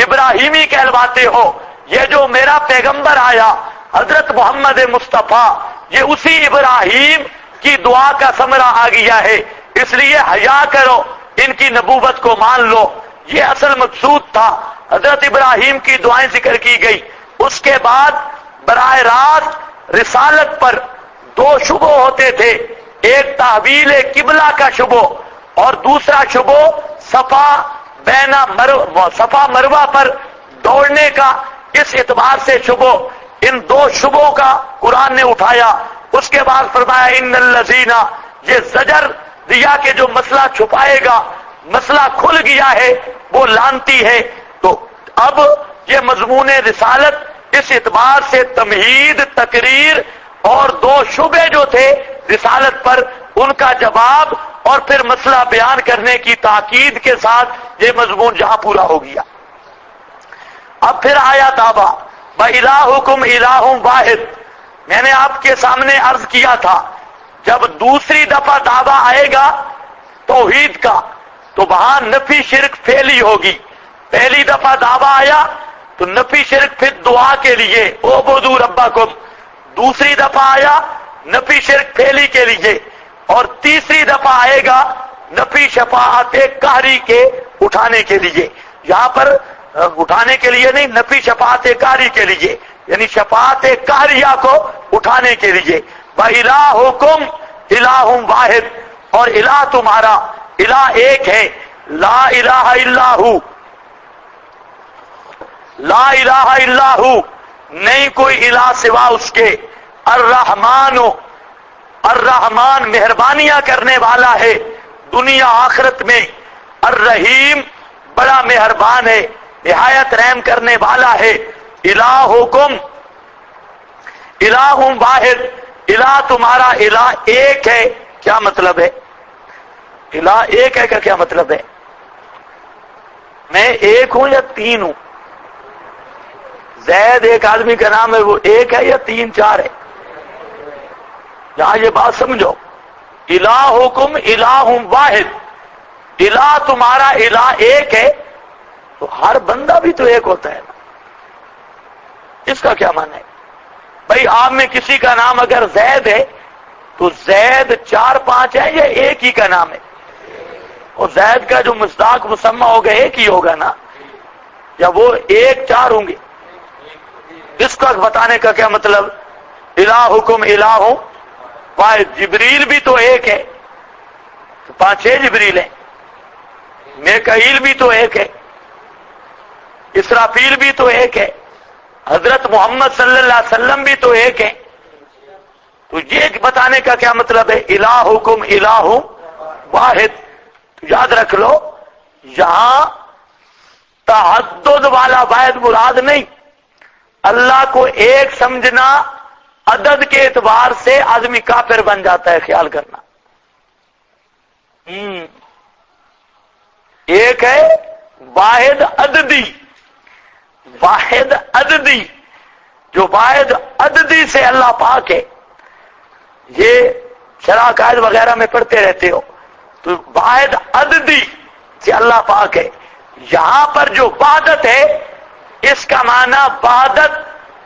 ابراہیمی کہلواتے ہو، یہ جو میرا پیغمبر آیا حضرت محمد مصطفیٰ، یہ اسی ابراہیم کی دعا کا ثمرہ آ گیا ہے، اس لیے حیا کرو، ان کی نبوت کو مان لو، یہ اصل مقصود تھا۔ حضرت ابراہیم کی دعائیں ذکر کی گئی، اس کے بعد براہ راست رسالت پر دو شبہ ہوتے تھے، ایک تحویل قبلہ کا شبہ اور دوسرا شبہ صفا مروہ پر دوڑنے کا، اس اعتبار سے شبہ، ان دو شبوں کا قرآن نے اٹھایا، اس کے بعد فرمایا ان الذین، یہ زجر دیا کہ جو مسئلہ چھپائے گا مسئلہ کھل گیا ہے وہ لانتی ہے. تو اب یہ مضمون رسالت اس اعتبار سے تمہید، تقریر اور دو شبے جو تھے رسالت پر ان کا جواب اور پھر مسئلہ بیان کرنے کی تاکید کے ساتھ یہ مضمون جہاں پورا ہو گیا. اب پھر آیا دعویٰ وَإِلَٰهُكُمْ إِلَٰهٌ وَاحِدٌ. میں نے آپ کے سامنے عرض کیا تھا جب دوسری دفعہ دعویٰ آئے گا توحید کا تو وہاں نفی شرک پھیلی ہوگی. پہلی دفعہ دعویٰ آیا تو نفی شرک پھر دعا کے لیے اعبدوا ربکم. دوسری دفعہ آیا نفی شرک پھیلی کے لیے. اور تیسری دفعہ آئے گا نفی شفاعت قہری کے اٹھانے کے لیے. یہاں پر اٹھانے کے لیے نہیں، نفی شفاعت قہری کے لیے، یعنی شفاعت قہریہ کو اٹھانے کے لیے. وَإِلَٰهُكُمْ إِلَٰهٌ وَاحِدٌ. اور الہ تمہارا الہ ایک ہے. لا الہ الا ہو، لا الہ الا ہو، نہیں کوئی الہ سوا اس کے. الرحمن، الرحمن مہربانیاں کرنے والا ہے دنیا آخرت میں. الرحیم بڑا مہربان ہے، نہایت رحم کرنے والا ہے. الہکم الہ واحد، الہ تمہارا الہ ایک ہے. کیا مطلب ہے الہ ایک ہے کا؟ کیا مطلب ہے؟ میں ایک ہوں یا تین ہوں؟ زید ایک آدمی کا نام ہے، وہ ایک ہے یا تین چار ہے؟ یہاں یہ بات سمجھو. الہکم الہ واحد، الہ تمہارا الہ ایک ہے تو ہر بندہ بھی تو ایک ہوتا ہے نا. اس کا کیا معنی ہے؟ بھائی آپ میں کسی کا نام اگر زید ہے تو زید چار پانچ ہے یا ایک ہی کا نام ہے؟ اور زید کا جو مصداق مسمى ہوگا ایک ہی ہوگا نا، یا وہ ایک چار ہوں گے؟ اس کا بتانے کا کیا مطلب؟ الہکم الہ واحد. جبریل بھی تو ایک ہے تو پانچ چھ جبریل ہیں. میکائیل بھی تو ایک ہے، اسرافیل بھی تو ایک ہے، حضرت محمد صلی اللہ علیہ وسلم بھی تو ایک ہے. تو یہ بتانے کا کیا مطلب ہے؟ الہکم الہ واحد. تو یاد رکھ لو یہاں تعدد والا واحد مراد نہیں. اللہ کو ایک سمجھنا عدد کے اعتبار سے آدمی کافر بن جاتا ہے، خیال کرنا. ایک ہے واحد عددی، واحد عددی. جو واحد عددی سے اللہ پاک ہے، یہ شرح قائد وغیرہ میں پڑھتے رہتے ہو. تو واحد عددی سے اللہ پاک ہے. یہاں پر جو وحدت ہے اس کا معنی وحدت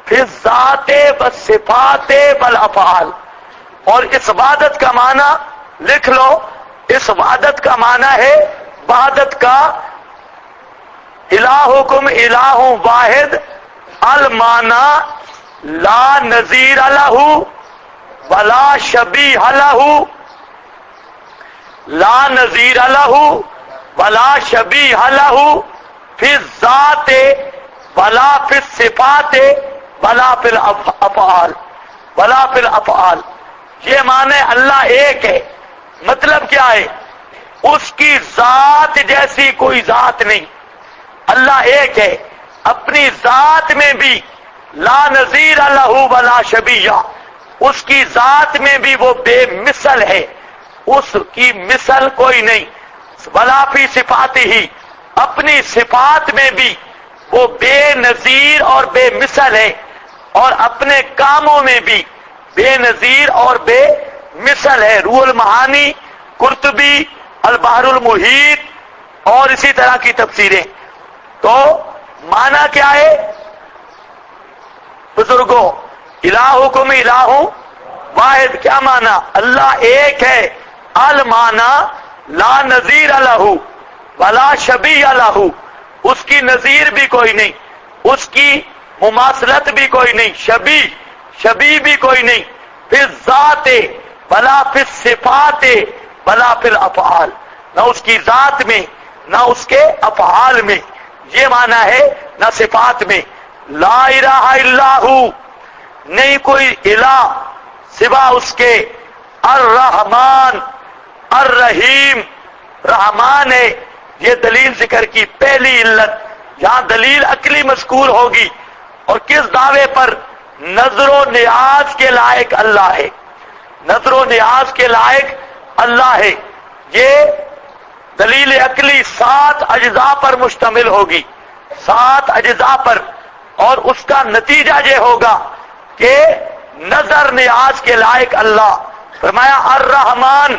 فی الذات والصفات والافعال. اور اس وحدت کا معنی لکھ لو، اس وحدت کا معنی ہے وحدت کا الہکم الہ واحد. المعنی لا نظیر لہ ولا شبیہ لہ، لا نظیر لہ ولا شبیہ لہ فی الذات ولا فی الصفات ولا فی الافعال، ولا فی الافعال. یہ معنی اللہ ایک ہے. مطلب کیا ہے؟ اس کی ذات جیسی کوئی ذات نہیں. اللہ ایک ہے، اپنی ذات میں بھی لا نظیر لہ ولا شبیہ، اس کی ذات میں بھی وہ بے مثل ہے، اس کی مثل کوئی نہیں. ولا فی صفات ہی، اپنی صفات میں بھی وہ بے نظیر اور بے مثل ہے، اور اپنے کاموں میں بھی بے نظیر اور بے مثل ہے. روح المعانی، قرطبی، البحر المحیط اور اسی طرح کی تفسیریں. تو معنی کیا ہے بزرگوں؟ الہکم الہ واحد کیا معنی؟ اللہ ایک ہے. المعنی لا نظیر لہ ولا شبیہ لہ، اس کی نظیر بھی کوئی نہیں، اس کی مماثلت بھی کوئی نہیں، شبیہ بھی کوئی نہیں. فی الذات ولا فی الصفات ولا فی الافعال، نہ اس کی ذات میں نہ اس کے افعال میں. یہ معنی ہے نہ صفات میں. لا الہ الا ہو، نہیں کوئی الہ سوا اس کے الرحمن الرحیم رحمان ہے. یہ دلیل ذکر کی پہلی علت. یہاں دلیل عقلی مذکور ہوگی اور کس دعوے پر؟ نظر و نیاز کے لائق اللہ ہے. نظر و نیاز کے لائق اللہ ہے. یہ دلیل عقلی 7 اجزاء پر مشتمل ہوگی، 7 اجزاء پر، اور اس کا نتیجہ یہ ہوگا کہ نظر نیاز کے لائق اللہ. فرمایا الرحمن،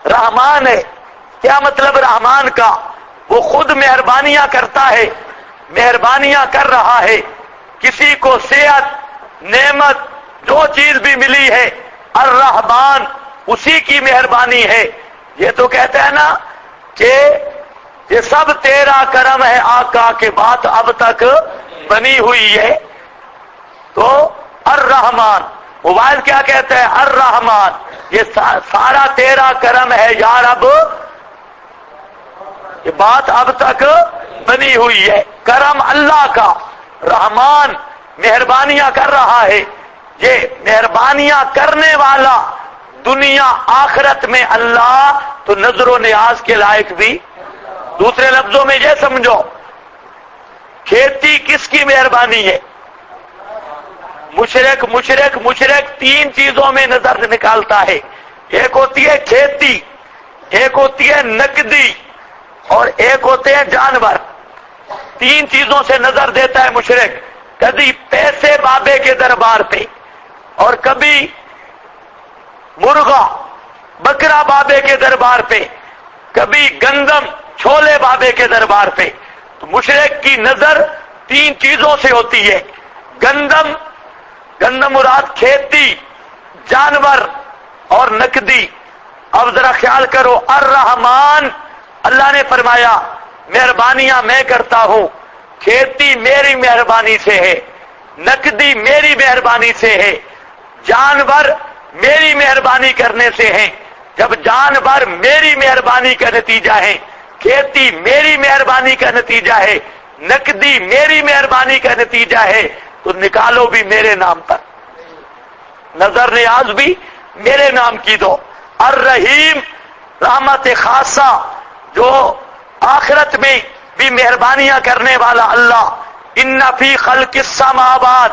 رحمان ہے. کیا مطلب رحمان کا؟ وہ خود مہربانیاں کرتا ہے، مہربانیاں کر رہا ہے. کسی کو صحت، نعمت، جو چیز بھی ملی ہے الرحمن اسی کی مہربانی ہے. یہ تو کہتا ہے نا کہ یہ سب تیرا کرم ہے آقا کے بات اب تک بنی ہوئی ہے. تو الرحمن، موبائل کیا کہتا ہے؟ الرحمن، یہ سارا تیرا کرم ہے یا رب، یہ بات اب تک بنی ہوئی ہے. کرم اللہ کا، رحمان مہربانیاں کر رہا ہے. یہ مہربانیاں کرنے والا دنیا آخرت میں اللہ، تو نظر و نیاز کے لائق بھی. دوسرے لفظوں میں یہ سمجھو، کھیتی کس کی مہربانی ہے؟ مشرک 3 چیزوں میں نظر نکالتا ہے. ایک ہوتی ہے کھیتی، ایک ہوتی ہے نقدی، اور ایک ہوتے ہیں جانور. 3 چیزوں سے نظر دیتا ہے مشرک. کبھی پیسے بابے کے دربار پہ، اور کبھی مرغا بکرا بابے کے دربار پہ، کبھی گندم چھولے بابے کے دربار پہ. تو مشرک کی نظر 3 چیزوں سے ہوتی ہے. گندم مراد کھیتی، جانور اور نقدی. اب ذرا خیال کرو، الرحمن اللہ نے فرمایا مہربانیاں میں کرتا ہوں. کھیتی میری مہربانی سے ہے، نقدی میری مہربانی سے ہے، جانور میری مہربانی کرنے سے ہیں. جب جانور میری مہربانی کا نتیجہ ہے، کھیتی میری مہربانی کا نتیجہ ہے، نقدی میری مہربانی کا نتیجہ ہے، تو نکالو بھی میرے نام پر، نظر نیاز بھی میرے نام کی دو. الرحیم رحمت خاصہ، جو آخرت میں بھی مہربانیاں کرنے والا اللہ. ان فی خلق السماوات،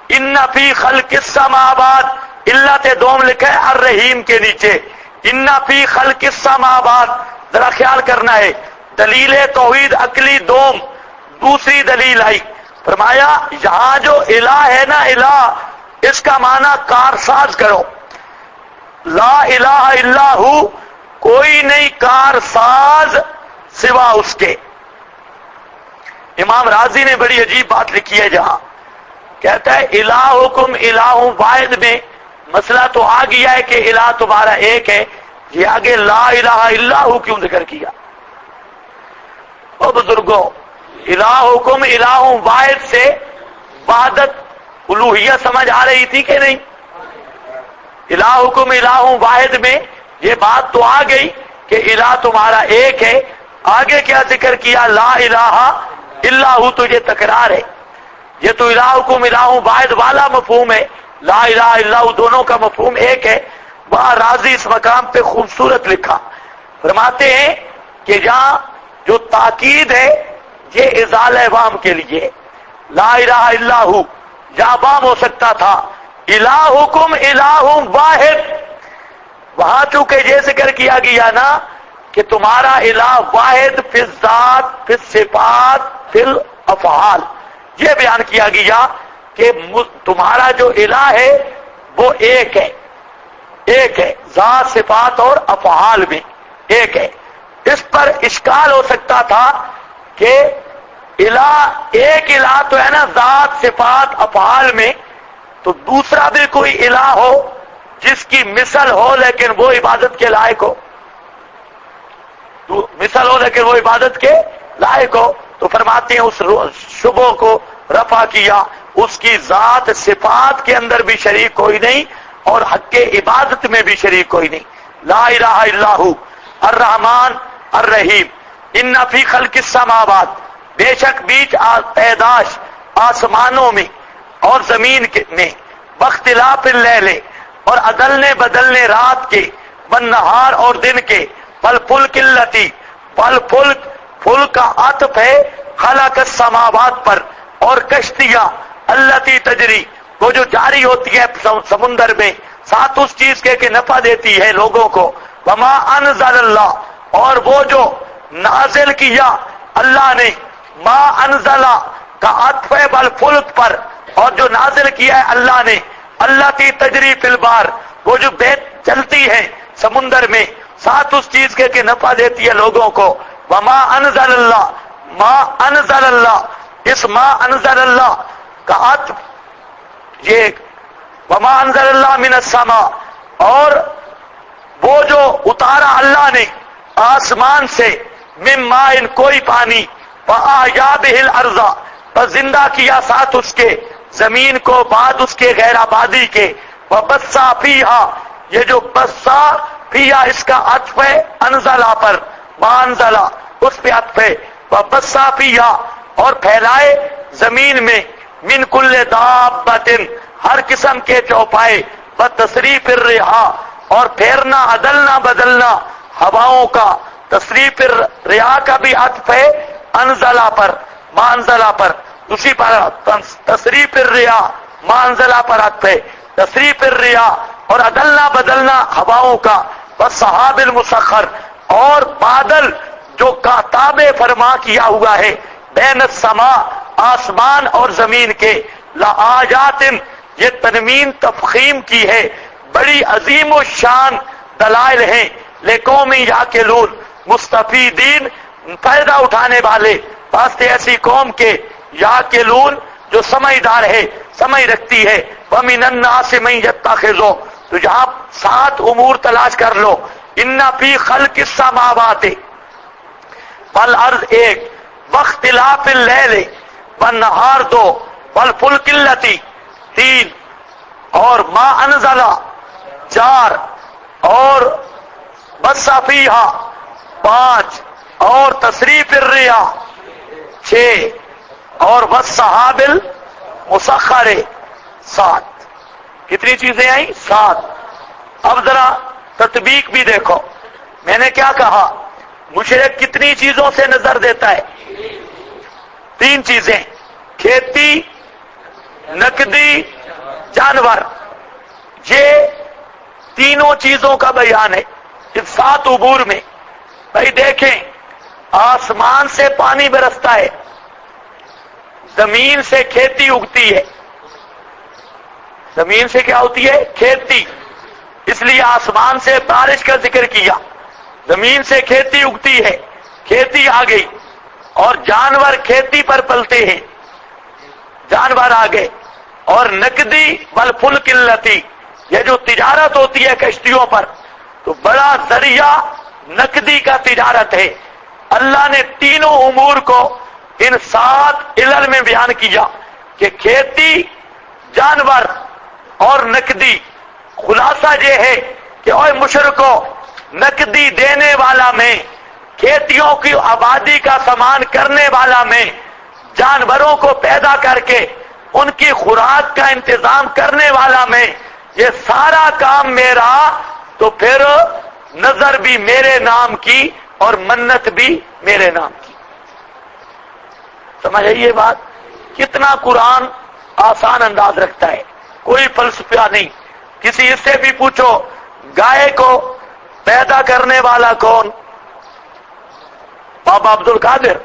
ان فی خلق السماوات، علت دوم لکھا ہے الرحیم کے نیچے. ان فی خلق السماوات، ذرا خیال کرنا ہے. دلیل توحید عقلی دوم، دوسری دلیل آئی. فرمایا یہاں جو الہ ہے نا، الہ اس کا معنی کارساز کرو. لا الہ الا ہو، کوئی نہیں کارساز سوا اس کے. امام راضی نے بڑی عجیب بات لکھی ہے، جہاں کہتا ہے الہکم الہ واحد میں مسئلہ تو آ گیا ہے کہ الہ تمہارا ایک ہے، یہ آگے لا الہ الا ہو کیوں ذکر کیا؟ او بزرگوں، الہکم الہ واحد سے وحدت الوہیہ سمجھ آ رہی تھی کہ نہیں؟ الہکم الہ واحد میں یہ بات تو آ گئی کہ الہ تمہارا ایک ہے. آگے کیا ذکر کیا؟ لا الہ الا ہو. تو یہ تکرار ہے. یہ تو الہکم الہ واحد والا مفہوم ہے، لا الہ الا ہو دونوں کا مفہوم ایک ہے. وہاں راضی اس مقام پہ خوبصورت لکھا، فرماتے ہیں کہ جہاں جو تاکید ہے یہ ازالہ وہم کے لیے. لا الہ الا ہو جہاں وہم ہو سکتا تھا، الہکم الہ واحد، وہاں چونکہ یہ ذکر کیا گیا نا کہ تمہارا الہ واحد فی الذات، فی الصفات، فی الافعال، یہ بیان کیا گیا کہ تمہارا جو الہ ہے وہ ایک ہے، ایک ہے، ذات، صفات اور افعال میں ایک ہے. اس پر اشکال ہو سکتا تھا کہ الہ ایک الہ تو ہے نا ذات، صفات، افعال میں، تو دوسرا بھی کوئی الہ ہو جس کی مثل ہو لیکن وہ عبادت کے لائق ہو، مثل ہو لیکن وہ عبادت کے لائق ہو. تو فرماتے ہیں اس شبہ کو رفع کیا، اس کی ذات صفات کے اندر بھی شریک کوئی نہیں اور حق کے عبادت میں بھی شریک کوئی نہیں. لا الہ الا ہو الرحمن الرحیم. ان فی خلق السماوات، بے شک بیچ پیداش آسمانوں میں اور زمین میں، واختلاف اللیل، اور عدلنے بدلنے رات کے، والنہار اور دن کے، والفلک اللتی، والفلک، فلک کا عطف ہے خلق السماوات پر، اور کشتیاں اللتی تجری، وہ جو جاری ہوتی ہے سمندر میں، ساتھ اس چیز کے کہ نفع دیتی ہے لوگوں کو، وما انزل اللہ، اور وہ جو نازل کیا اللہ نے، ما انزلہ کا عطف ہے بالفلک پر، اور جو نازل کیا ہے اللہ نے، اللہ کی تجری فی البحر، وہ جو چلتی ہے سمندر میں، ساتھ اس چیز کے کہ نفع دیتی ہے لوگوں کو، وما انزل اللہ، ما انزل اللہ، اس ما انزل اللہ کا عطف یہ وما انزل اللہ من السماء، اور وہ جو اتارا اللہ نے آسمان سے، من ماء کوئی پانی، فاحیا بہ الارض، بس زندہ کیا ساتھ اس کے زمین کو بعد اس کے غیر آبادی کے، وبثا فیہا، یہ جو بثا فیہا اس کا عطف ہے انزلہ پر، ما انزلہ اس پہ عطف ہے، وبثا فیہا، اور پھیلائے زمین میں، من کل دابۃ، ہر قسم کے چوپائے، وتصریف الرحا، اور پھیرنا عدلنا بدلنا ہواؤں کا، تصریف الرحا کا بھی عطف ہے انزلہ پر، ما انزلہ پر، اسی پر تصریف الرحا ما انزلہ پر عطف ہے، تصریف الرحا، اور عدلنا بدلنا ہواؤں کا، والسحاب المسخر، اور بادل جو کا تابع فرما کیا ہوا ہے، بین السماء آسمان اور زمین کے، لآیات، یہ تنوین تفخیم کی ہے، بڑی عظیم و شان دلائل ہیں، لقوم یعقلون، مستفیدین، فائدہ اٹھانے والے واسطے ایسی قوم کے، یعقلون جو سمجھدار ہے، سمجھ رکھتی ہے، ومن الناس من یتخذ، تو یہاں 7 امور تلاش کر لو، ان فی خلق السماوات والارض 1، واختلاف اللیل والنہار 2، والفلک اللتی 3، اور ما انزلہ 4، اور بث فیہا 5، اور تصریف الرحا 6، اور والسحاب المسخر 7۔ کتنی چیزیں آئیں؟ 7۔ اب ذرا تطبیق بھی دیکھو، میں نے کیا کہا؟ مشرک کتنی چیزوں سے نظر دیتا ہے؟ 3 چیزیں، کھیتی، نقدی، جانور، یہ تینوں چیزوں کا بیان ہے ان 7 عبور میں۔ بھائی دیکھیں، آسمان سے پانی برستا ہے، زمین سے کھیتی اگتی ہے، زمین سے کیا ہوتی ہے؟ کھیتی، اس لیے آسمان سے بارش کا ذکر کیا، زمین سے کھیتی اگتی ہے، کھیتی آ گئی، اور جانور کھیتی پر پلتے ہیں، جانور آ گئے، اور نقدی والفلک اللتی، یہ جو تجارت ہوتی ہے کشتیوں پر، تو بڑا ذریعہ نقدی کا تجارت ہے۔ اللہ نے تینوں امور کو ان 7 علل میں بیان کیا کہ کھیتی، جانور اور نقدی۔ خلاصہ یہ ہے کہ اوے مشرکو، نقدی دینے والا میں، کھیتیوں کی آبادی کا سامان کرنے والا میں، جانوروں کو پیدا کر کے ان کی خوراک کا انتظام کرنے والا میں، یہ سارا کام میرا، تو پھر نظر بھی میرے نام کی اور منت بھی میرے نام کی۔ سمجھ یہ بات؟ کتنا قرآن آسان انداز رکھتا ہے، کوئی فلسفہ نہیں۔ کسی اس سے بھی پوچھو گائے کو پیدا کرنے والا کون؟ بابا عبد القادر۔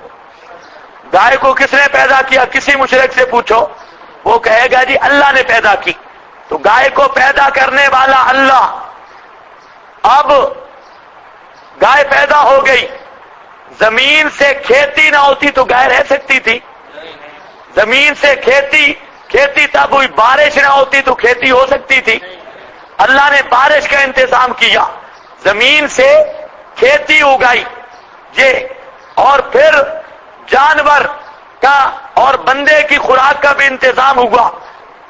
گائے کو کس نے پیدا کیا؟ کسی مشرک سے پوچھو، وہ کہے گا جی اللہ نے پیدا کی۔ تو گائے کو پیدا کرنے والا اللہ۔ اب گائے پیدا ہو گئی، زمین سے کھیتی نہ ہوتی تو گائے رہ سکتی تھی؟ زمین سے کھیتی تب ہوئی، بارش نہ ہوتی تو کھیتی ہو سکتی تھی؟ اللہ نے بارش کا انتظام کیا، زمین سے کھیتی اگائی، یہ، اور پھر جانور کا اور بندے کی خوراک کا بھی انتظام ہوا۔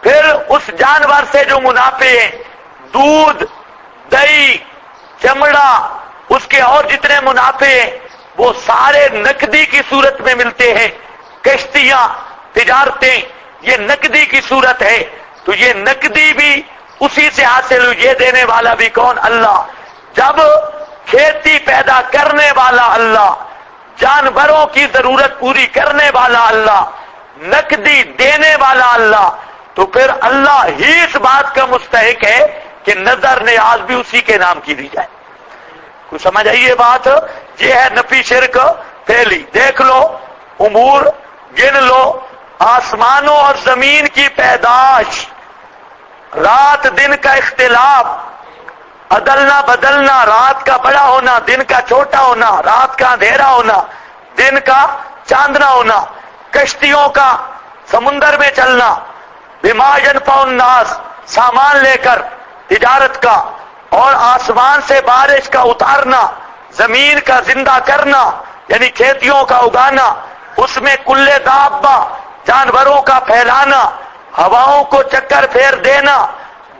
پھر اس جانور سے جو منافع ہیں، دودھ، دہی، چمڑا، اس کے اور جتنے منافع ہیں، وہ سارے نقدی کی صورت میں ملتے ہیں۔ کشتیاں، تجارتیں، یہ نقدی کی صورت ہے۔ تو یہ نقدی بھی اسی سے حاصل ہوئی، یہ دینے والا بھی کون؟ اللہ۔ جب کھیتی پیدا کرنے والا اللہ، جانوروں کی ضرورت پوری کرنے والا اللہ، نقدی دینے والا اللہ، تو پھر اللہ ہی اس بات کا مستحق ہے کہ نظر نیاز بھی اسی کے نام کی دی جائے۔ کوئی سمجھ آئی یہ بات؟ یہ ہے نفی شرک پہلی۔ دیکھ لو امور، گن لو، آسمانوں اور زمین کی پیدائش، رات دن کا اختلاف، عدلنا بدلنا، رات کا بڑا ہونا، دن کا چھوٹا ہونا، رات کا اندھیرا ہونا، دن کا چاندنا ہونا، کشتیوں کا سمندر میں چلنا، بما ينفع الناس، سامان لے کر تجارت کا، اور آسمان سے بارش کا اتارنا، زمین کا زندہ کرنا یعنی کھیتیوں کا اگانا، اس میں کل دابہ جانوروں کا پھیلانا، ہواؤں کو چکر پھیر دینا،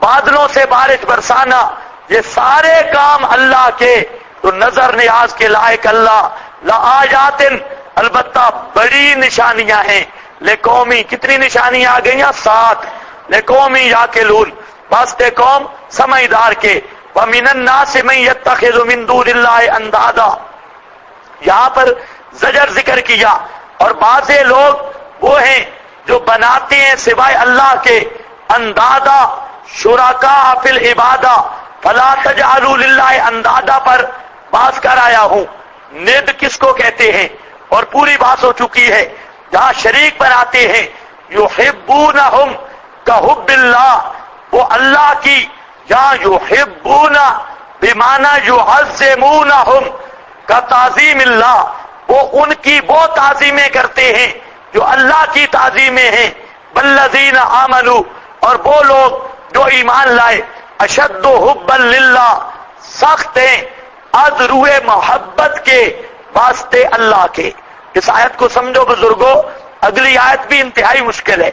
بادلوں سے بارش برسانا، یہ سارے کام اللہ کے، تو نظر نیاز کے لائق اللہ۔ لآیات، البتہ بڑی نشانیاں ہیں، لقومی، کتنی نشانیاں آ گئیں؟ 7، لقومی یاقلون، واسطے قوم سمجھدار کے۔ وَمِنَ النَّاسِ مَن يَتَّخِذُ مِن دُونِ اللَّهِ اندادا، یہاں پر زجر ذکر کیا، اور بعض لوگ وہ ہیں جو بناتے ہیں سوائے اللہ کے اندادا، شرکاء فی العبادہ، فلا تجعلوا للہ اندادا پر باز کر آیا ہوں۔ ند کس کو کہتے ہیں؟ اور پوری بات ہو چکی ہے، جہاں شریک بناتے ہیں، یحبونہم کحب اللہ، وہ اللہ کی، جہاں یحبون بمعنی یعظمونہم کا تعظیم اللہ، وہ ان کی وہ تعظیمیں کرتے ہیں جو اللہ کی تعظیمیں ہیں۔ والذین آمنوا، اور وہ لوگ جو ایمان لائے، اشد حبا للہ، سخت ہیں از روح محبت کے واسطے اللہ کے۔ اس آیت کو سمجھو بزرگوں، اگلی آیت بھی انتہائی مشکل ہے،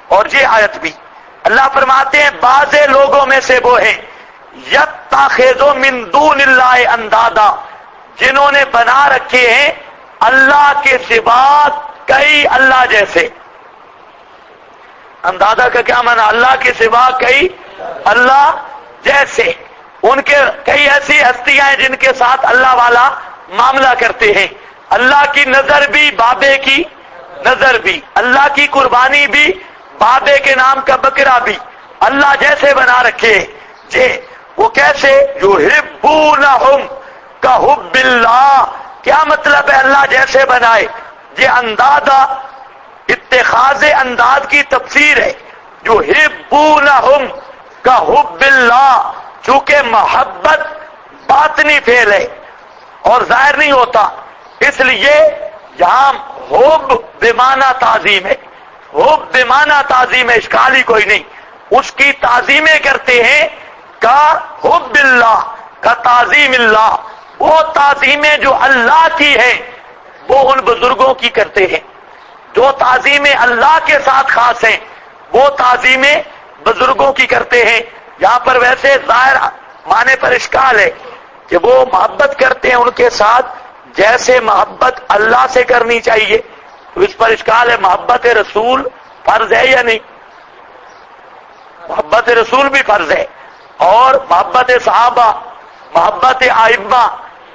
اور یہ آیت بھی اللہ فرماتے ہیں بعض لوگوں میں سے وہ ہیں یتخذوا من دون اللہ اندادا، جنہوں نے بنا رکھے ہیں اللہ کے سوا کئی اللہ جیسے۔ اندادا کا کیا معنی؟ اللہ کے سوا کئی اللہ جیسے، ان کے کئی ایسی ہستیاں ہیں جن کے ساتھ اللہ والا معاملہ کرتے ہیں۔ اللہ کی نظر بھی، بابے کی نظر بھی، اللہ کی قربانی بھی، بابے کے نام کا بکرا بھی، اللہ جیسے بنا رکھے ہیں۔ جی وہ کیسے؟ یحبونہم کحب اللہ، کیا مطلب ہے اللہ جیسے بنائے؟ یہ اندادا، اتخاذ انداد کی تفسیر ہے۔ یحبونہم کحب اللہ، چونکہ محبت باطنی فعل ہے اور ظاہر نہیں ہوتا، اس لیے یہاں حب بمعنی تعظیم ہے، حب بمعنی تعظیم ہے، اشکال ہی کوئی نہیں، اس کی تعظیمیں کرتے ہیں کا حب اللہ، کا تعظیم اللہ، وہ تعظیمیں جو اللہ کی ہیں وہ ان بزرگوں کی کرتے ہیں، جو تعظیمیں اللہ کے ساتھ خاص ہیں وہ تعظیمیں بزرگوں کی کرتے ہیں۔ یہاں پر ویسے ظاہر معنی پر اشکال ہے کہ وہ محبت کرتے ہیں ان کے ساتھ جیسے محبت اللہ سے کرنی چاہیے، تو اس پر اشکال ہے۔ محبت رسول فرض ہے یا نہیں؟ محبت رسول بھی فرض ہے، اور محبت صحابہ، محبت ائمہ،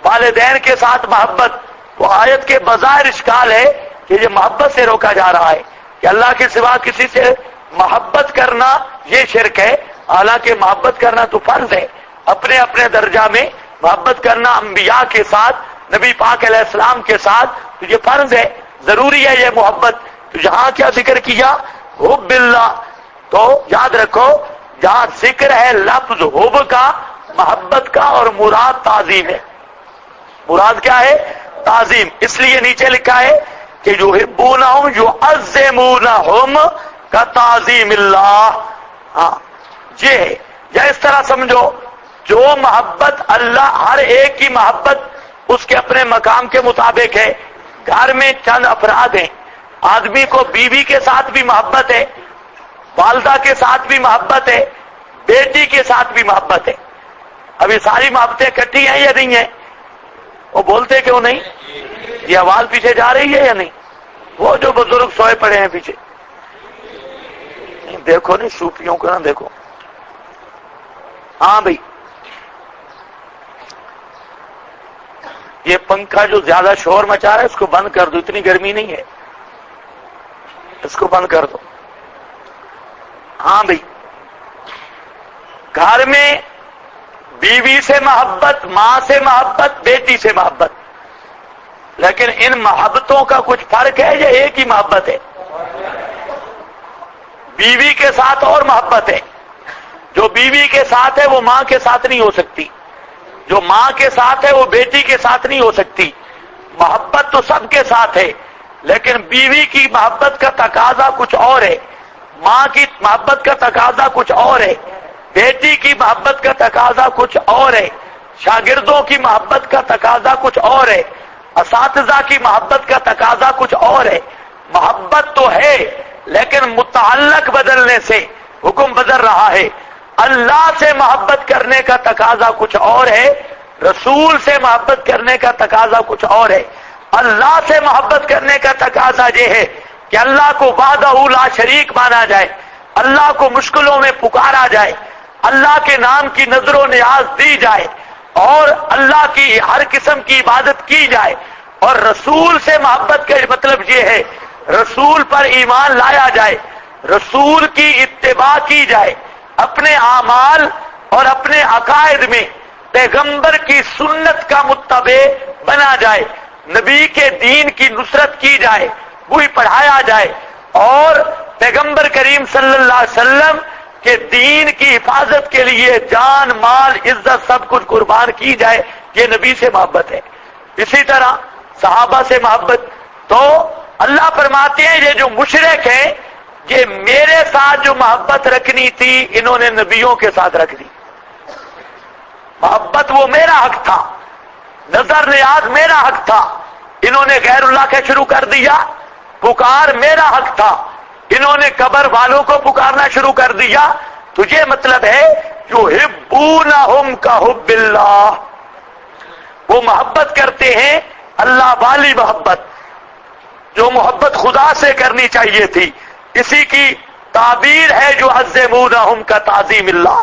والدین کے ساتھ محبت، تو آیت کے بظاہر اشکال ہے کہ یہ محبت سے روکا جا رہا ہے کہ اللہ کے سوا کسی سے محبت کرنا یہ شرک ہے، حالانکہ محبت کرنا تو فرض ہے، اپنے اپنے درجہ میں محبت کرنا انبیاء کے ساتھ، نبی پاک علیہ السلام کے ساتھ، تو یہ فرض ہے، ضروری ہے یہ محبت۔ تو یہاں کیا ذکر کیا؟ حب اللہ، تو یاد رکھو جہاں ذکر ہے لفظ حب کا، محبت کا، اور مراد تعظیم ہے۔ مراد کیا ہے؟ تعظیم۔ اس لیے نیچے لکھا ہے کہ یحبونہم یعظمونہم کا تعظیم اللہ۔ ہاں یہ ہے، یا اس طرح سمجھو جو محبت اللہ، ہر ایک کی محبت اس کے اپنے مقام کے مطابق ہے۔ گھر میں چند افراد ہیں، آدمی کو بیوی کے ساتھ بھی محبت ہے، والدہ کے ساتھ بھی محبت ہے، بیٹی کے ساتھ بھی محبت ہے۔ اب یہ ساری محبتیں اکٹھی ہیں یا نہیں ہیں؟ وہ بولتے کیوں نہیں؟ یہ آواز پیچھے جا رہی ہے یا نہیں؟ وہ جو بزرگ سوئے پڑے ہیں پیچھے دیکھو نہیں، صوفیوں کو نہ دیکھو. ہاں بھائی، یہ پنکھا جو زیادہ شور مچا رہا ہے اس کو بند کر دو، اتنی گرمی نہیں ہے، اس کو بند کر دو. ہاں بھائی، گھر میں بیوی سے محبت، ماں سے محبت، بیٹی سے محبت، لیکن ان محبتوں کا کچھ فرق ہے یا ایک ہی محبت ہے؟ بیوی کے ساتھ اور محبت ہے. جو بیوی کے ساتھ ہے وہ ماں کے ساتھ نہیں ہو سکتی، جو ماں کے ساتھ ہے وہ بیٹی کے ساتھ نہیں ہو سکتی. محبت تو سب کے ساتھ ہے، لیکن بیوی کی محبت کا تقاضا کچھ اور ہے، ماں کی محبت کا تقاضا کچھ اور ہے، بیٹی کی محبت کا تقاضا کچھ اور ہے، شاگردوں کی محبت کا تقاضا کچھ اور ہے، اساتذہ کی محبت کا تقاضا کچھ اور ہے. محبت تو ہے لیکن متعلق بدلنے سے حکم بدل رہا ہے. اللہ سے محبت کرنے کا تقاضا کچھ اور ہے، رسول سے محبت کرنے کا تقاضا کچھ اور ہے. اللہ سے محبت کرنے کا تقاضا یہ ہے کہ اللہ کو وحدہ لا شریک مانا جائے، اللہ کو مشکلوں میں پکارا جائے، اللہ کے نام کی نظر و نیاز دی جائے اور اللہ کی ہر قسم کی عبادت کی جائے. اور رسول سے محبت کا مطلب یہ ہے رسول پر ایمان لایا جائے، رسول کی اتباع کی جائے، اپنے اعمال اور اپنے عقائد میں پیغمبر کی سنت کا متبع بنا جائے، نبی کے دین کی نصرت کی جائے، وہی پڑھایا جائے اور پیغمبر کریم صلی اللہ علیہ وسلم کے دین کی حفاظت کے لیے جان مال عزت سب کچھ قربان کی جائے. یہ نبی سے محبت ہے. اسی طرح صحابہ سے محبت. تو اللہ فرماتے ہیں یہ جو مشرک ہیں یہ میرے ساتھ جو محبت رکھنی تھی انہوں نے نبیوں کے ساتھ رکھ دی. محبت وہ میرا حق تھا، نظر نیاز میرا حق تھا، انہوں نے غیر اللہ کا شروع کر دیا. پکار میرا حق تھا، انہوں نے قبر والوں کو پکارنا شروع کر دیا. تو یہ مطلب ہے جو یحبونہم کحب اللہ، وہ محبت کرتے ہیں اللہ والی محبت، جو محبت خدا سے کرنی چاہیے تھی. اسی کی تعبیر ہے جو عظمونہم کا تعظیم اللہ.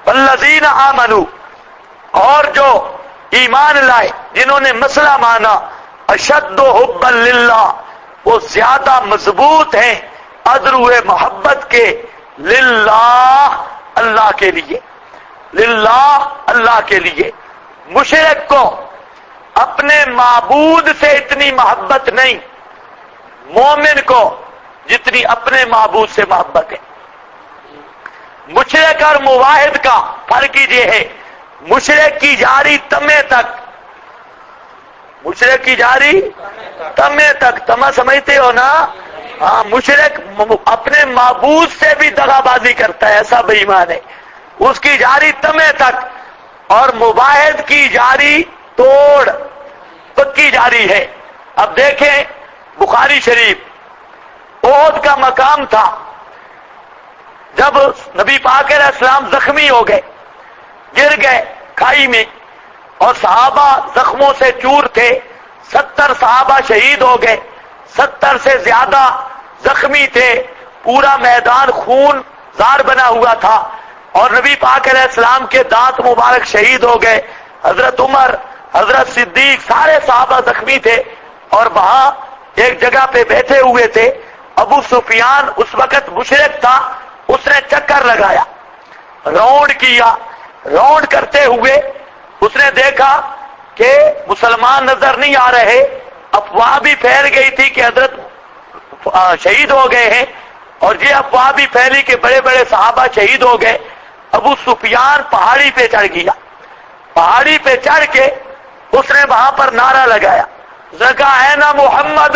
والذین آمنوا، اور جو ایمان لائے جنہوں نے مسئلہ مانا، اشد حبا للہ، وہ زیادہ مضبوط ہیں ادرو محبت کے، للہ اللہ کے لیے، للہ اللہ کے لیے. مشرک کو اپنے معبود سے اتنی محبت نہیں، مومن کو جتنی اپنے معبود سے محبت ہے. مشرک اور موحد کا فرق یہ ہے، مشرک کی جاری تمے تک، مشرک کی جاری تمے تک، تمہ سمجھتے ہو نا؟ ہاں، مشرک اپنے معبود سے بھی دغا بازی کرتا ہے، ایسا بے ایمان ہے، اس کی جاری تمے تک. اور موحد کی جاری توڑ پکی جاری ہے. اب دیکھیں بخاری شریف، احد کا مقام تھا جب نبی پاک علیہ السلام زخمی ہو گئے، گر گئے کھائی میں، اور صحابہ زخموں سے چور تھے. 70 صحابہ شہید ہو گئے، 70 سے زیادہ زخمی تھے، پورا میدان خون زار بنا ہوا تھا، اور نبی پاک علیہ السلام کے دانت مبارک شہید ہو گئے. حضرت عمر، حضرت صدیق، سارے صحابہ زخمی تھے، اور وہاں ایک جگہ پہ بیٹھے ہوئے تھے. ابو سفیان اس وقت مشرک تھا، اس نے چکر لگایا، راؤنڈ کیا، راؤنڈ کرتے ہوئے اس نے دیکھا کہ مسلمان نظر نہیں آ رہے. افواہ بھی پھیل گئی تھی کہ حضرت شہید ہو گئے ہیں، اور یہ افواہ بھی پھیلی کہ بڑے بڑے صحابہ شہید ہو گئے. ابو سفیان پہاڑی پہ چڑھ گیا، پہاڑی پہ چڑھ کے اس نے وہاں پر نعرہ لگایا، اس نے کہا اے نا محمد،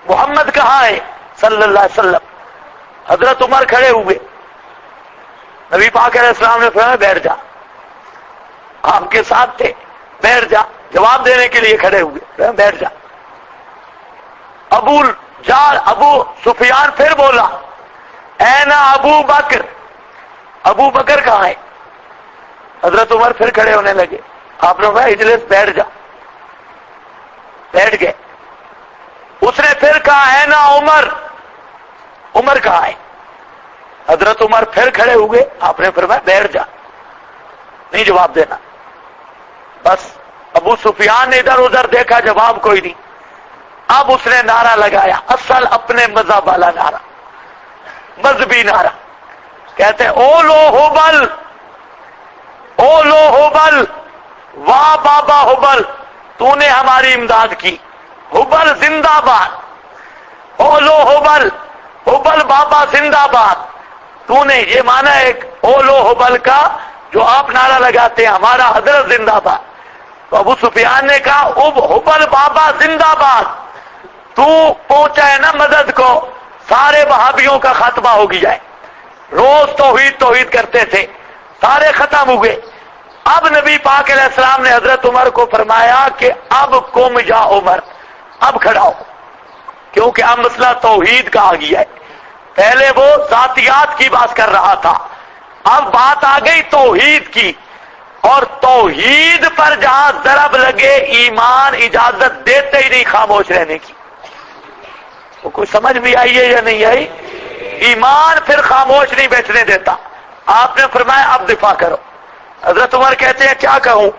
محمد کہاں ہے صلی اللہ علیہ وسلم. حضرت عمر کھڑے ہوئے، نبی پاک علیہ السلام نے فرمایا بیٹھ جا، آپ کے ساتھ تھے، بیٹھ جا، جواب دینے کے لیے کھڑے ہوئے، بیٹھ جا. ابو سفیان پھر بولا اے نا ابو بکر، ابو بکر کہاں ہے؟ حضرت عمر پھر کھڑے ہونے لگے، آپ نے کہا اجلس، بیٹھ جا، بیٹھ گئے. اس نے پھر کہا اے نا عمر، عمر کہاں ہے؟ حضرت عمر پھر کھڑے ہوئے، آپ نے فرمایا بیٹھ جا، نہیں جواب دینا۔ بس ابو سفیان نے ادھر ادھر دیکھا، جواب کوئی نہیں۔ اب اس نے نعرہ لگایا، اصل اپنے مذہب والا نعرہ، مذہبی نعرہ، کہتے او لو ہبل، او لو ہبل، واہ بابا ہبل، تو نے ہماری امداد کی، ہبل زندہ باد، او لو ہبل، ہبل بابا زندہ باد، تو نے یہ مانا ایک او لو ہبل کا جو آپ نعرہ لگاتے ہیں ہمارا حضرت زندہ باد۔ تو ابو سفیان نے کہا اب ہبل بابا زندہ باد، تو پہنچا ہے نا مدد کو، سارے وہابیوں کا خاتمہ ہو گیا ہے، روز توحید توحید کرتے تھے، سارے ختم ہوئے۔ اب نبی پاک علیہ السلام نے حضرت عمر کو فرمایا کہ اب قم یا عمر، اب کھڑا ہو، کیونکہ اب مسئلہ توحید کا آ گیا ہے۔ پہلے وہ ذاتیات کی بات کر رہا تھا، اب بات آ گئی توحید کی، اور توحید پر جہاں ضرب لگے ایمان اجازت دیتے ہی نہیں خاموش رہنے کی۔ وہ کوئی سمجھ بھی آئی ہے یا نہیں آئی؟ ایمان پھر خاموش نہیں بیٹھنے دیتا۔ آپ نے فرمایا اب دفاع کرو۔ حضرت عمر کہتے ہیں کیا کہوں،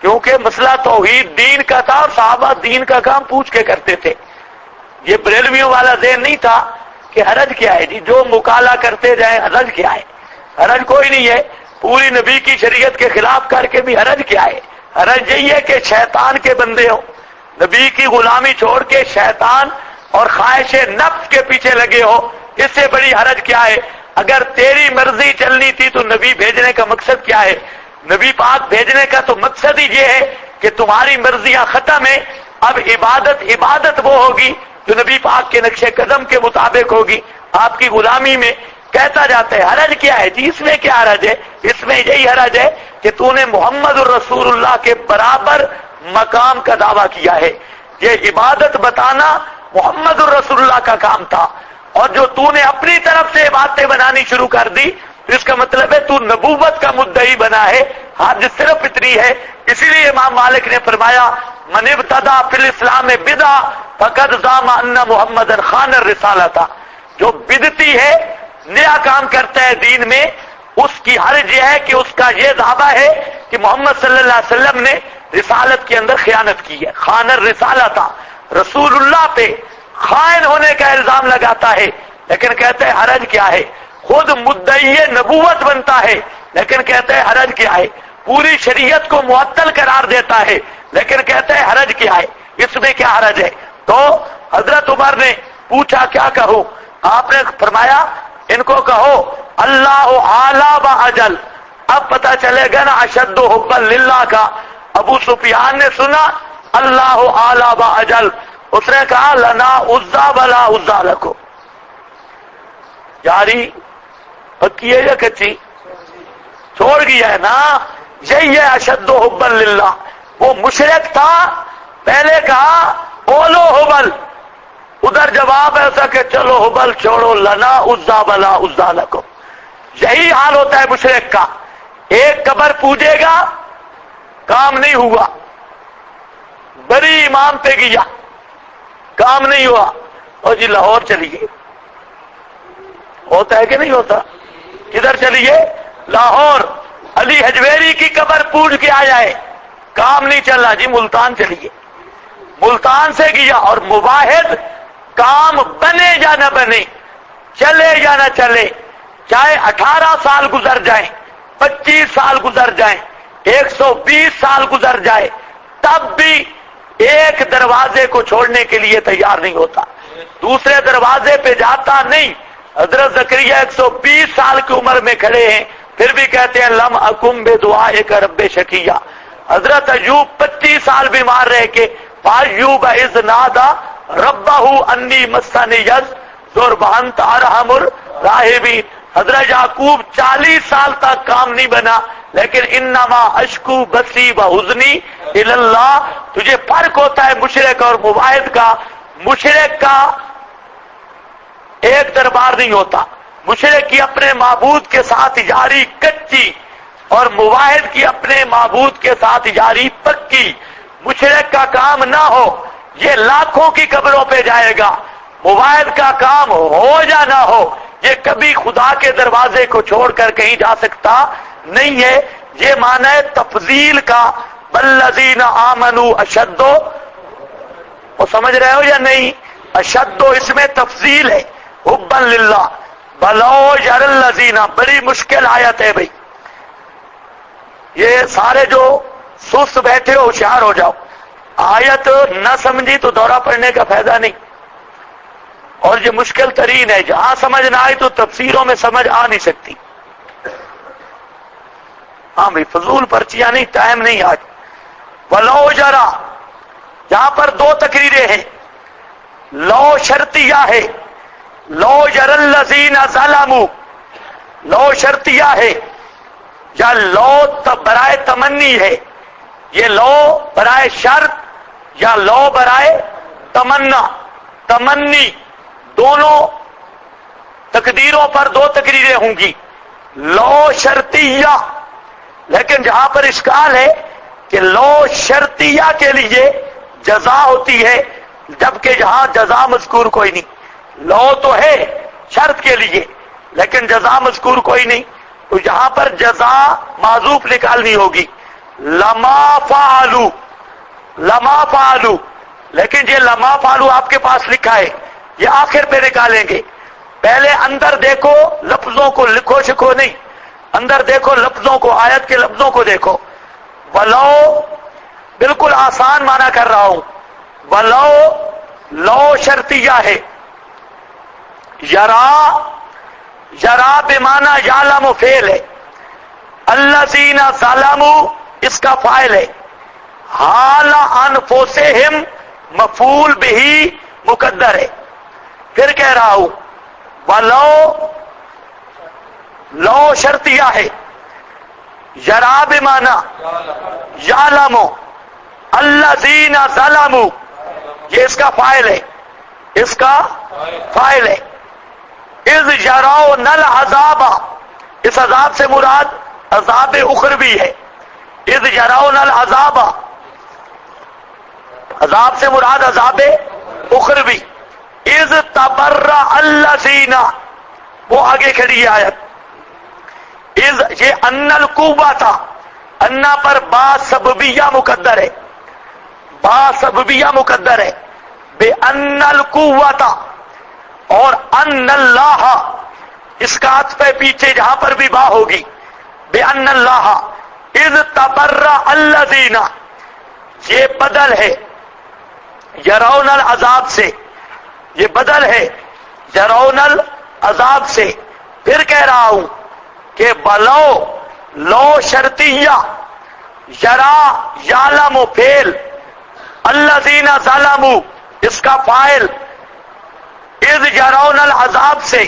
کیونکہ مسئلہ توحید دین کا تھا اور صحابہ دین کا کام پوچھ کے کرتے تھے۔ یہ بریلویوں والا ذہن نہیں تھا کہ حرج کیا ہے جی، جو مکالہ کرتے جائیں حرج کیا ہے، حرج کوئی نہیں ہے، پوری نبی کی شریعت کے خلاف کر کے بھی حرج کیا ہے؟ حرج یہی ہے کہ شیطان کے بندے ہو، نبی کی غلامی چھوڑ کے شیطان اور خواہش نفس کے پیچھے لگے ہو، اس سے بڑی حرج کیا ہے؟ اگر تیری مرضی چلنی تھی تو نبی بھیجنے کا مقصد کیا ہے؟ نبی پاک بھیجنے کا تو مقصد ہی یہ ہے کہ تمہاری مرضیاں ختم ہیں، اب عبادت وہ ہوگی جو نبی پاک کے نقش قدم کے مطابق ہوگی، آپ کی غلامی میں کہتا جاتا ہے حرج کیا ہے جی، اس میں کیا حرج ہے؟ اس میں یہی حرج ہے کہ تو نے محمد الرسول اللہ کے برابر مقام کا دعویٰ کیا ہے۔ یہ عبادت بتانا محمد الرسول اللہ کا کام تھا، اور جو تو نے اپنی طرف سے باتیں بنانی شروع کر دی تو اس کا مطلب ہے تو نبوت کا مدعی بنا ہے۔ حد صرف اتنی ہے، اسی لیے امام مالک نے فرمایا من ابتدع فی الاسلام بدعہ فقد زعم ان محمد خان الرسالۃ، جو بدعتی ہے نیا کام کرتا ہے دین میں، اس کی حرج یہ ہے کہ اس کا یہ دعویٰ ہے کہ محمد صلی اللہ علیہ وسلم نے رسالت کے اندر خیانت کی ہے، خان الرسالۃ، رسول اللہ پہ خائن ہونے کا الزام لگاتا ہے، لیکن کہتے ہیں حرج کیا ہے؟ خود مدعی نبوت بنتا ہے لیکن کہتے ہیں حرج کیا ہے؟ پوری شریعت کو معطل قرار دیتا ہے لیکن کہتے ہیں حرج کیا ہے؟ اس میں کیا حرج ہے؟ تو حضرت عمر نے پوچھا کیا کہوں؟ آپ نے فرمایا ان کو کہو اللہ اعلی و اجل۔ اب پتہ چلے گا نا اشد حبا للہ کا۔ ابو سفیان نے سنا اللہ اعلی و اجل، اس نے کہا لنا عزا ولا عزا لکو۔ یاری پکی ہے یا کچی؟ چھوڑ گیا ہے نا، یہی ہے اشد حبا للہ۔ وہ مشرک تھا، پہلے کہا اولو حبل، ادھر جواب ایسا کہ چلو حبل چھوڑو، لنا عزا ولا عزا لکم۔ یہی حال ہوتا ہے مشرک کا، ایک قبر پوجے گا کام نہیں ہوا، بڑی امام پہ گیا کام نہیں ہوا، اور جی لاہور چلیے، ہوتا ہے کہ نہیں ہوتا؟ کدھر چلیے؟ لاہور، علی حجویری کی قبر پوج کے آیا ہے، کام نہیں چل رہا، جی ملتان چلیے، ملتان سے گیا، اور مواحد کام بنے یا نہ بنے، چلے یا نہ چلے، چاہے 18 سال گزر جائیں، 25 سال گزر جائیں، 120 سال گزر جائے، تب بھی ایک دروازے کو چھوڑنے کے لیے تیار نہیں ہوتا، دوسرے دروازے پہ جاتا نہیں۔ حضرت زکریا 120 سال کی عمر میں کھڑے ہیں، پھر بھی کہتے ہیں لم اکم بے دعائک رب شقیہ۔ حضرت ایوب 25 سال بیمار رہ کے فایوب اذ نادى ربہ انی مسنی الضر وانت ارحم الراحمین۔ حضرت یعقوب 40 سال تک کام نہیں بنا، لیکن انما اشکو بسی و حزنی الی اللہ۔ تجھے فرق ہوتا ہے مشرک اور موحد کا۔ مشرک کا ایک دربار نہیں ہوتا، مشرک کی اپنے معبود کے ساتھ یاری کچی اور موحد کی اپنے معبود کے ساتھ یاری پکی۔ مشرک کا کام نہ ہو، یہ لاکھوں کی قبروں پہ جائے گا، موبائل کا کام ہو یا نہ ہو، یہ کبھی خدا کے دروازے کو چھوڑ کر کہیں جا سکتا نہیں ہے۔ یہ معنی ہے تفضیل کا، والذین آمنوا اشد، وہ سمجھ رہے ہو یا نہیں؟ اشد اس میں تفضیل ہے، حبا للہ، بلو یر الذین، بڑی مشکل آیت ہے بھائی، یہ سارے جو سست بیٹھے ہو ہوشیار ہو جاؤ، آیت نہ سمجھی تو دورہ پڑھنے کا فائدہ نہیں، اور یہ مشکل ترین ہے، جہاں سمجھ نہ آئی تو تفسیروں میں سمجھ آ نہیں سکتی۔ ہاں بھائی فضول پرچیاں نہیں، ٹائم نہیں آج۔ ولو جرا، یہاں پر دو تقریریں ہیں، لو شرطیہ ہے، لو یر الذین ظلموا، لو شرطیہ ہے یا لو برائے تمنی ہے، یہ لو برائے شرط یا لو برائے تمنا، تمنی، دونوں تقدیروں پر دو تقریریں ہوں گی، لو شرطیہ، لیکن جہاں پر اشکال ہے کہ لو شرطیہ کے لیے جزا ہوتی ہے، جبکہ جہاں جزا مذکور کوئی نہیں، لو تو ہے شرط کے لیے لیکن جزا مذکور کوئی نہیں، تو یہاں پر جزا معذوف نکالنی ہوگی، لما فعلوا، لما فعلوا، لیکن یہ لما فعلوا آپ کے پاس لکھا ہے، یہ آخر پہ نکالیں گے، پہلے اندر دیکھو لفظوں کو، لکھو شکھو نہیں، اندر دیکھو لفظوں کو، آیت کے لفظوں کو دیکھو۔ ولو بالکل آسان معنی کر رہا ہوں، ولو لو شرطیہ ہے، یرا، یرا بمعنی یعلم فعل ہے، الذین ظلموا اس کا فاعل ہے، حال انفسہم مفعول بہ مقدر ہے۔ پھر کہہ رہا ہوں ولو لو شرطیہ ہے، یرا بمعنی یعلم، الذین ظلموا یہ اس کا فاعل ہے، اس کا فاعل ہے، اذ یرون العذاب، اس عذاب سے مراد عذاب اخروی ہے، اذ یرون العذاب، عذاب سے مراد عذاب اخروی، اذ تبرأ الذین، وہ آگے کھڑی ہے آیت، اذ یہ ان القوہ تھا، انا پر با سببیہ مقدر ہے، با سببیہ مقدر ہے، بے ان القوہ، اور ان اللہ اس کا عطف ہے پیچھے جہاں پر بھی با ہوگی، بے ان اللہ، اذ تبرأ الذین یہ بدل ہے یرون العذاب سے، یہ بدل ہے یرون العذاب سے۔ پھر کہہ رہا ہوں کہ بلو لو شرطیہ، یرا یعلم فعل، الذین ظلموا اس کا فاعل، اذ یرون العذاب سے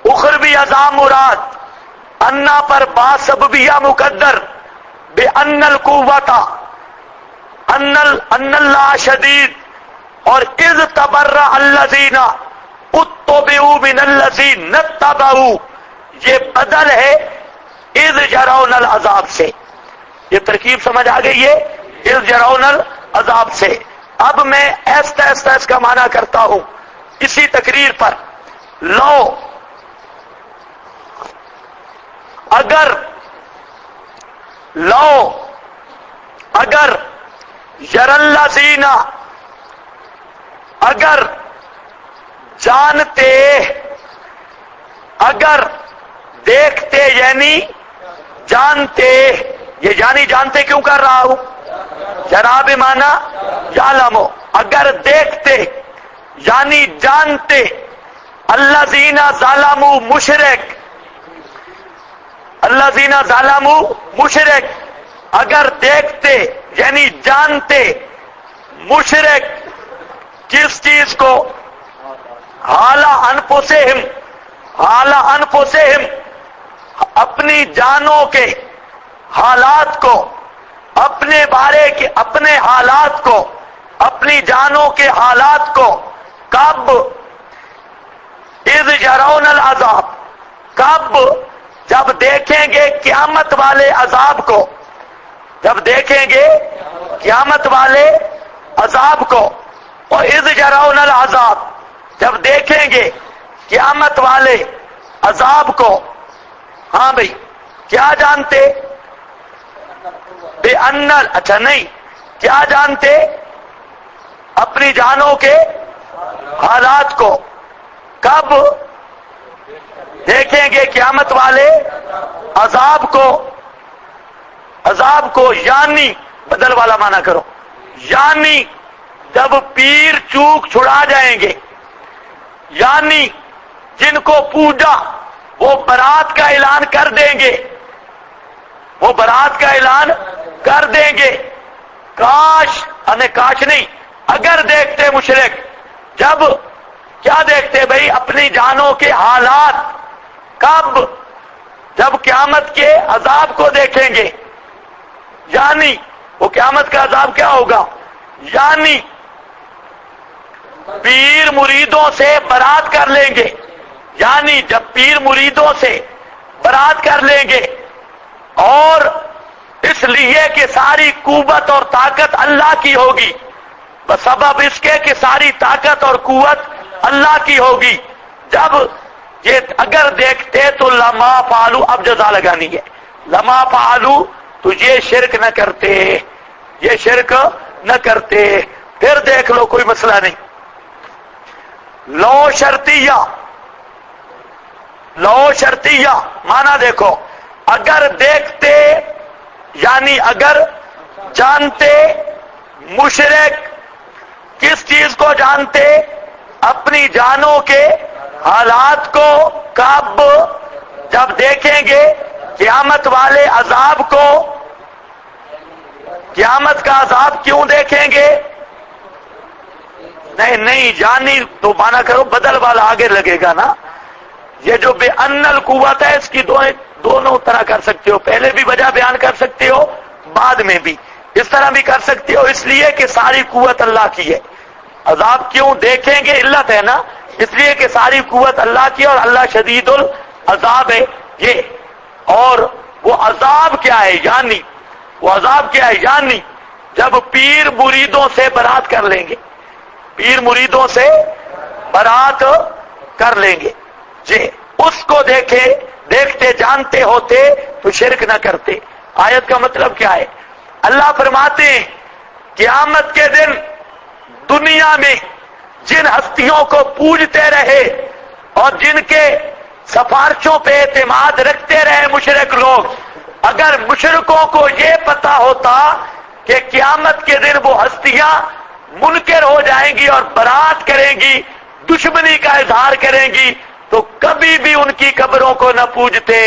اخروی عذاب مراد، انا پر با سببیہ مقدر، بے ان القوۃ، ان اللہ شدید، اور اذ تبرأ الذین اتبعوا من الذین اتبعوا یہ بدل ہے اذ یرون العذاب سے۔ یہ ترکیب سمجھ آ گئی ہے، اذ یرون العذاب سے۔ اب میں ایستا ایستا اس کا معنی کرتا ہوں اسی تقریر پر، لو اگر، لو اگر، یر الذین اگر جانتے، اگر دیکھتے یعنی جانتے، یہ یعنی جانتے کیوں کر رہا ہوں؟ جراب مانا یعلمو، اگر دیکھتے یعنی جانتے، الذین ظلموا مشرک، الذین ظلموا مشرک، اگر دیکھتے یعنی جانتے مشرک کس چیز کو؟ حال انفسہم، حال انفسہم اپنی جانوں کے حالات کو، اپنے بارے کے اپنے حالات کو، اپنی جانوں کے حالات کو، کب؟ اذ یرون العذاب، کب؟ جب دیکھیں گے قیامت والے عذاب کو، جب دیکھیں گے قیامت والے عذاب کو، اور اذ یرون العذاب جب دیکھیں گے قیامت والے عذاب کو، ہاں بھئی کیا جانتے؟ بے انل، اچھا نہیں، کیا جانتے؟ اپنی جانوں کے حالات کو۔ کب دیکھیں گے قیامت والے عذاب کو؟ عذاب کو یعنی بدل والا معنی کرو، یعنی جب پیر چوک چھڑا جائیں گے، یعنی جن کو پوجا وہ برات کا اعلان کر دیں گے، وہ برات کا اعلان کر دیں گے۔ کاش، کاش نہیں، اگر دیکھتے مشرک، جب کیا دیکھتے بھئی؟ اپنی جانوں کے حالات۔ کب؟ جب قیامت کے عذاب کو دیکھیں گے، یعنی وہ قیامت کا عذاب کیا ہوگا؟ یعنی پیر مریدوں سے برات کر لیں گے، یعنی جب پیر مریدوں سے برات کر لیں گے، اور اس لیے کہ ساری قوت اور طاقت اللہ کی ہوگی، بسبب اس کے کہ ساری طاقت اور قوت اللہ کی ہوگی۔ جب یہ اگر دیکھتے تو لما فعلو، اب جزا لگانی ہے، لما فعلو تو یہ شرک نہ کرتے، یہ شرک نہ کرتے۔ پھر دیکھ لو، کوئی مسئلہ نہیں۔ لو شرطیہ، لو شرطیہ مانا دیکھو، اگر دیکھتے یعنی اگر جانتے، مشرک کس چیز کو جانتے؟ اپنی جانوں کے حالات کو۔ کب؟ جب دیکھیں گے قیامت والے عذاب کو۔ قیامت کا عذاب کیوں دیکھیں گے؟ نہیں جانی تو مانا کرو بدل والا آگے لگے گا نا۔ یہ جو بے انل قوت ہے، اس کی دونوں طرح کر سکتے ہو، پہلے بھی وجہ بیان کر سکتے ہو، بعد میں بھی اس طرح بھی کر سکتے ہو، اس لیے کہ ساری قوت اللہ کی ہے۔ عذاب کیوں دیکھیں گے؟ علت ہے نا، اس لیے کہ ساری قوت اللہ کی اور اللہ شدید العذاب ہے یہ۔ اور وہ عذاب کیا ہے؟ یعنی وہ عذاب کیا ہے؟ یعنی جب پیر مریدوں سے برات کر لیں گے، پیر مریدوں سے برات کر لیں گے جی، اس کو دیکھتے جانتے ہوتے تو شرک نہ کرتے۔ آیت کا مطلب کیا ہے؟ اللہ فرماتے ہیں قیامت کے دن دنیا میں جن ہستیوں کو پوجتے رہے اور جن کے سفارشوں پہ اعتماد رکھتے رہے مشرک لوگ، اگر مشرکوں کو یہ پتا ہوتا کہ قیامت کے دن وہ ہستیاں منکر ہو جائیں گی اور برات کریں گی، دشمنی کا اظہار کریں گی، تو کبھی بھی ان کی قبروں کو نہ پوجتے۔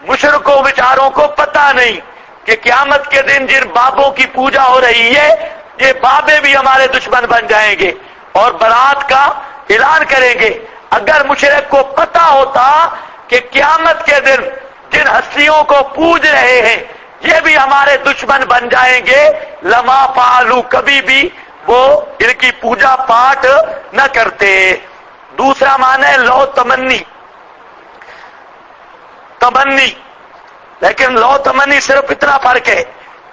مشرکوں بیچاروں کو پتا نہیں کہ قیامت کے دن جن بابوں کی پوجا ہو رہی ہے، یہ بابے بھی ہمارے دشمن بن جائیں گے اور برات کا اعلان کریں گے۔ اگر مشرک کو پتا ہوتا کہ قیامت کے دن جن ہستیوں کو پوج رہے ہیں یہ بھی ہمارے دشمن بن جائیں گے، لما فعلوا، کبھی بھی وہ ان کی پوجا پاٹ نہ کرتے۔ دوسرا معنی ہے لو تمنی، تمنی، لیکن لو تمنی صرف اتنا فرق ہے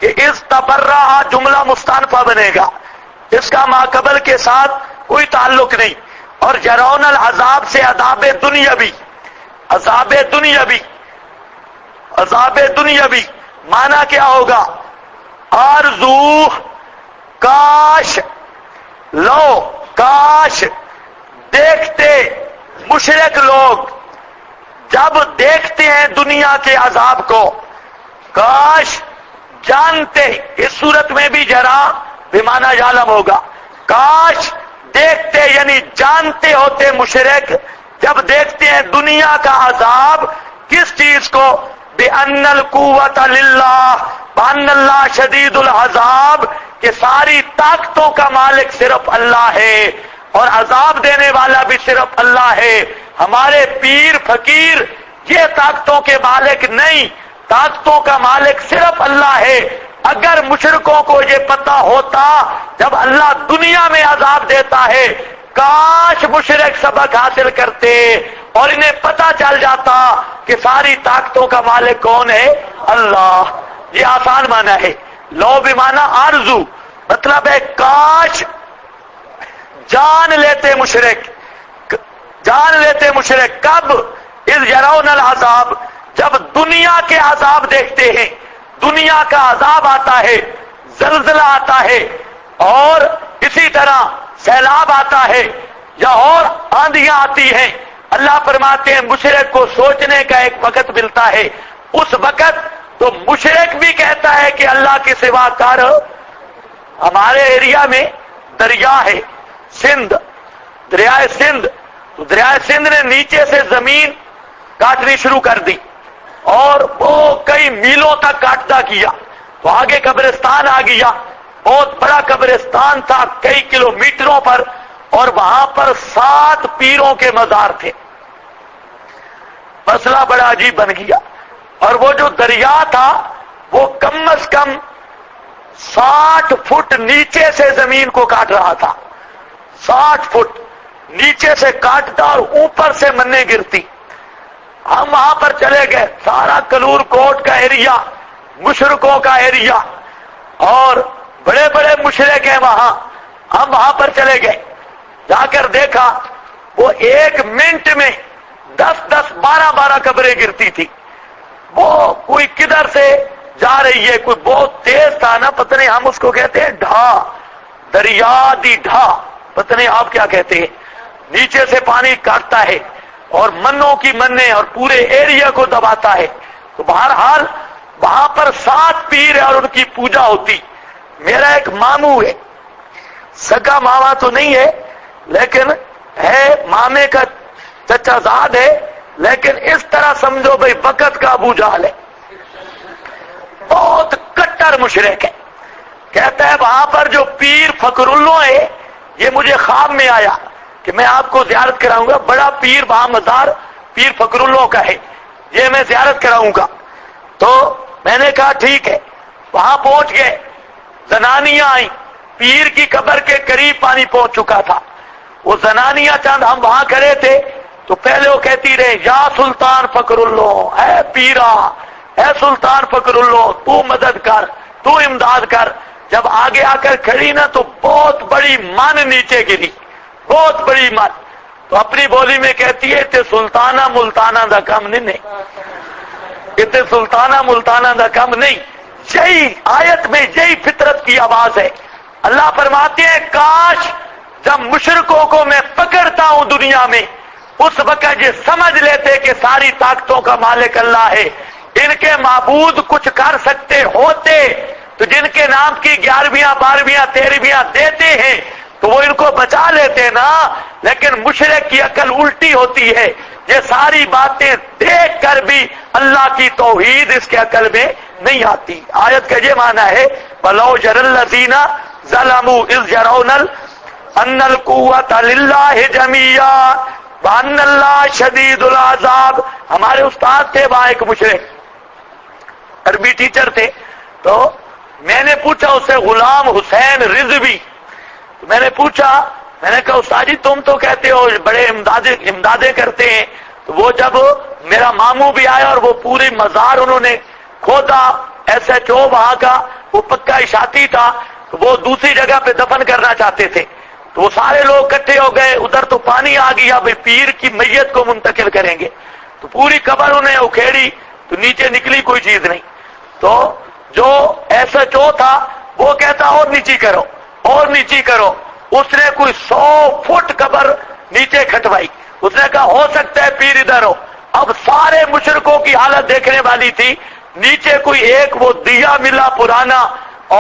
کہ اس تبرہ جملہ مستانفہ بنے گا، اس کا ماقبل کے ساتھ کوئی تعلق نہیں۔ اور جرون العذاب سے عذاب دنیاوی، عذاب دنیاوی، عذاب دنیاوی معنی کیا ہوگا؟ آرزو، کاش، لو، کاش دیکھتے مشرک لوگ جب دیکھتے ہیں دنیا کے عذاب کو، کاش جانتے، اس صورت میں بھی جرا بمعنی یعلم ہوگا، کاش دیکھتے یعنی جانتے ہوتے مشرک جب دیکھتے ہیں دنیا کا عذاب، کس چیز کو؟ بِأَنَّ الْقُوَّةَ لِلَّهِ، بَأَنَّ اللَّهَ شَدِيدُ الْعَذَابِ، کہ ساری طاقتوں کا مالک صرف اللہ ہے اور عذاب دینے والا بھی صرف اللہ ہے۔ ہمارے پیر فقیر یہ طاقتوں کے مالک نہیں، طاقتوں کا مالک صرف اللہ ہے۔ اگر مشرکوں کو یہ پتا ہوتا جب اللہ دنیا میں عذاب دیتا ہے، کاش مشرک سبق حاصل کرتے اور انہیں پتا چل جاتا کہ ساری طاقتوں کا مالک کون ہے؟ اللہ۔ یہ آسان معنی ہے۔ لو بھی معنی آرزو، مطلب ہے کاش جان لیتے مشرک جان لیتے مشرک کب؟ اذ یرون العذاب، جب دنیا کے عذاب دیکھتے ہیں، دنیا کا عذاب آتا ہے، زلزلہ آتا ہے، اور اسی طرح سیلاب آتا ہے یا اور آندیاں آتی ہیں، اللہ فرماتے ہیں مشرک کو سوچنے کا ایک وقت ملتا ہے، اس وقت تو مشرک بھی کہتا ہے کہ اللہ کے سوا کار۔ ہمارے ایریا میں دریا ہے سندھ، دریائے سندھ، تو دریائے سندھ نے نیچے سے زمین کاٹنی شروع کر دی اور وہ کئی میلوں تک کاٹتا کیا، تو آگے قبرستان آ گیا، بہت بڑا قبرستان تھا کئی کلومیٹروں پر، اور وہاں پر 7 پیروں کے مزار تھے۔ مسئلہ بڑا عجیب بن گیا، اور وہ جو دریا تھا وہ کم از کم 60 فٹ نیچے سے زمین کو کاٹ رہا تھا، 60 فٹ نیچے سے کاٹتا اور اوپر سے منیں گرتی۔ ہم وہاں پر چلے گئے، سارا کلور کوٹ کا ایریا، مشرکوں کا ایریا، اور بڑے بڑے مشرک ہیں وہاں، ہم وہاں پر چلے گئے، جا کر دیکھا وہ 1 منٹ میں 10 12 قبریں گرتی تھی۔ وہ کوئی کدھر سے جا رہی ہے، کوئی بہت تیز تھا نا، پتہ نہیں ہم اس کو کہتے ہیں ڈھا، دریا دی ڈھا، پتہ نہیں آپ کیا کہتے ہیں، نیچے سے پانی کاٹتا ہے اور منوں کی منیں اور پورے ایریا کو دباتا ہے۔ تو بہرحال وہاں پر 7 پیر ہے اور ان کی پوجا ہوتی۔ میرا ایک ماموں ہے، سگا ماما تو نہیں ہے لیکن ہے مامے کا چچا زاد ہے، لیکن اس طرح سمجھو بھئی وقت کا ابو جہل ہے، بہت کٹر مشرک ہے۔ کہتا ہے وہاں پر جو پیر فخر اللہ ہے، یہ مجھے خواب میں آیا کہ میں آپ کو زیارت کراؤں گا، بڑا پیر وہاں مزار پیر فخر اللہ کا ہے، یہ میں زیارت کراؤں گا۔ تو میں نے کہا ٹھیک ہے، وہاں پہنچ گئے، زنانیاں آئیں، پیر کی قبر کے قریب پانی پہنچ چکا تھا، وہ زنانیاں چند ہم وہاں کھڑے تھے تو پہلے وہ کہتی رہے یا سلطان فخر اللہ، اے پیرا، اے سلطان فخر اللہ، تو مدد کر، تو امداد کر۔ جب آگے آ کر کھڑی نا تو بہت بڑی من نیچے گری، بہت بڑی من، تو اپنی بولی میں کہتی ہے تے سلطانہ ملتانہ دا کم نہیں، تے سلطانہ ملتانہ دا کم نہیں۔ یہی آیت میں یہی فطرت کی آواز ہے۔ اللہ فرماتے ہیں کاش جب مشرکوں کو میں پکڑتا ہوں دنیا میں، اس وقت یہ سمجھ لیتے کہ ساری طاقتوں کا مالک اللہ ہے، ان کے معبود کچھ کر سکتے ہوتے تو جن کے نام کی 11ویں 12ویں 13ویں دیتے ہیں تو وہ ان کو بچا لیتے نا، لیکن مشرک کی عقل الٹی ہوتی ہے، یہ ساری باتیں دیکھ کر بھی اللہ کی توحید اس کے عقل میں نہیں آتی۔ آیت کا یہ معنی ہے وَلَوْ يَرَى الَّذِينَ ظَلَمُوا إِذْ يَرَوْنَ أَنَّ الْقُوَّةَ لِلَّهِ جَمِيعًا وَأَنَّ اللَّهَ شَدِيدُ الْعَذَابِ۔ ہمارے استاد تھے وہاں ایک مشرک، عربی ٹیچر تھے، تو میں نے پوچھا اس سے غلام حسین رضوی، تو میں نے پوچھا، میں نے کہا استاد جی تم تو کہتے ہو بڑے امدادیں کرتے ہیں، تو وہ جب میرا ماموں بھی آیا اور وہ پوری مزار انہوں نے کھودا، SHO وہاں کا وہ پکا اشاعتی تھا، تو وہ دوسری جگہ پہ دفن کرنا چاہتے تھے، تو وہ سارے لوگ اکٹھے ہو گئے، ادھر تو پانی آ گیا بھئی پیر کی میت کو منتقل کریں گے، تو پوری قبر انہیں اکھیڑی تو نیچے نکلی کوئی چیز نہیں، تو جو SHO تھا وہ کہتا اور نیچی کرو اور نیچی کرو، اس نے کوئی 100 فٹ قبر نیچے کھٹوائی، اس نے کہا ہو سکتا ہے پیر ادھر ہو۔ اب سارے مشرکوں کی حالت دیکھنے والی تھی، نیچے کوئی ایک وہ دیا ملا پرانا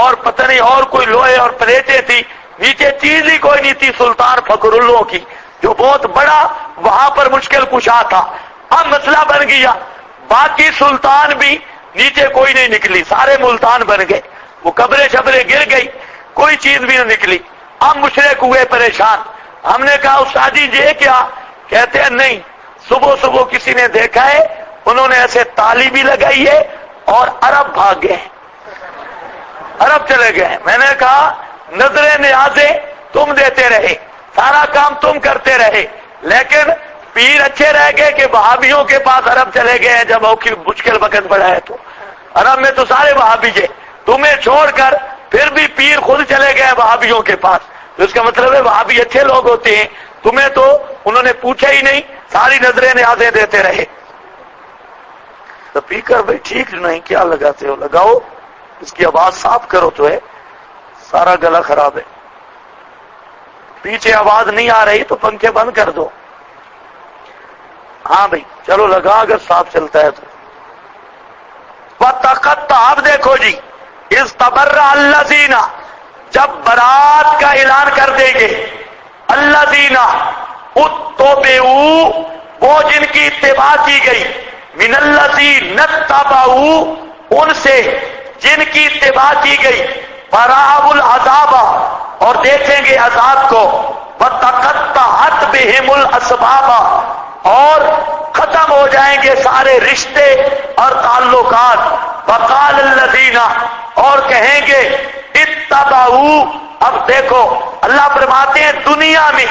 اور پتہ نہیں اور کوئی لوہے اور پلیٹیں تھی، نیچے چیز ہی کوئی نہیں تھی سلطان فخر اللہ کی جو بہت بڑا وہاں پر مشکل کشا تھا۔ اب مسئلہ بن گیا، باقی سلطان بھی نیچے کوئی نہیں نکلی، سارے ملتان بن گئے، وہ قبریں شبریں گر گئی، کوئی چیز بھی نہ نکلی۔ اب مشرک ہوئے پریشان، ہم نے کہا استاد جی یہ کیا؟ کہتے ہیں نہیں، صبح صبح کسی نے دیکھا ہے، انہوں نے ایسے تالی بھی لگائی ہے اور عرب بھاگ گئے، عرب چلے گئے۔ میں نے کہا نظریں نیازیں تم دیتے رہے، سارا کام تم کرتے رہے، لیکن پیر اچھے رہ گئے کہ وہابیوں کے پاس عرب چلے گئے ہیں جب مشکل وقت پڑا ہے، تو عرب میں تو سارے وہابی ہیں، تمہیں چھوڑ کر پھر بھی پیر خود چلے گئے وہابیوں کے پاس، تو اس کا مطلب ہے وہابی اچھے لوگ ہوتے ہیں، تمہیں تو انہوں نے پوچھا ہی نہیں، ساری نظریں نیازیں دیتے رہے۔ اسپیکر بھائی ٹھیک نہیں، کیا لگاتے ہو؟ لگاؤ، اس کی آواز صاف کرو تو ہے، سارا گلا خراب ہے۔ پیچھے آواز نہیں آ رہی تو پنکھے بند کر دو۔ ہاں بھائی چلو لگا، اگر صاف چلتا ہے تو۔ وَتَقَطَّعَ، اب دیکھو جی، اِسْتَبَرَّأَ الَّذِينَ، جب برات کا اعلان کر دیں گے، الَّذِينَ اتُّبِعُوا، وہ جن کی اتباع کی گئی، مِنَ الَّذِينَ اتَّبَعُوا، ان سے جن کی اتباع کی گئی، فَرَأَوُا الْعَذَابَ، اور دیکھیں گے عذاب کو، وَتَقَطَّعَتْ بِهِمُ الْأَسْبَابَ، اور ختم ہو جائیں گے سارے رشتے اور تعلقات۔ وَقَالَ الَّذِينَ، اور کہیں گے، اتَّبَعُوا، اب دیکھو اللہ فرماتے ہیں دنیا میں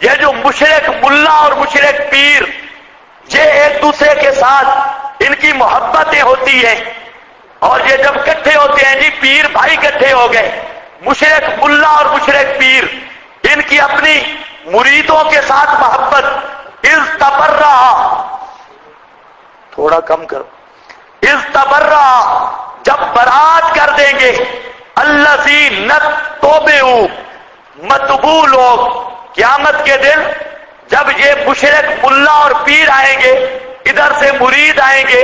یہ جو مشرک ملا اور مشرک پیر، یہ ایک دوسرے کے ساتھ ان کی محبتیں ہوتی ہیں، اور یہ جب اکٹھے ہوتے ہیں جی پیر بھائی اکٹھے ہو گئے، مشرک ملا اور مشرک پیر، ان کی اپنی مریدوں کے ساتھ محبت، اِسْتَبَرَّأَ، تھوڑا کم کرو، اِسْتَبَرَّأَ، جب برات کر دیں گے، الَّذِينَ اتُّبِعُوا، متبوع لوگ، قیامت کے دن جب یہ مشرک ملا اور پیر آئیں گے، ادھر سے مرید آئیں گے،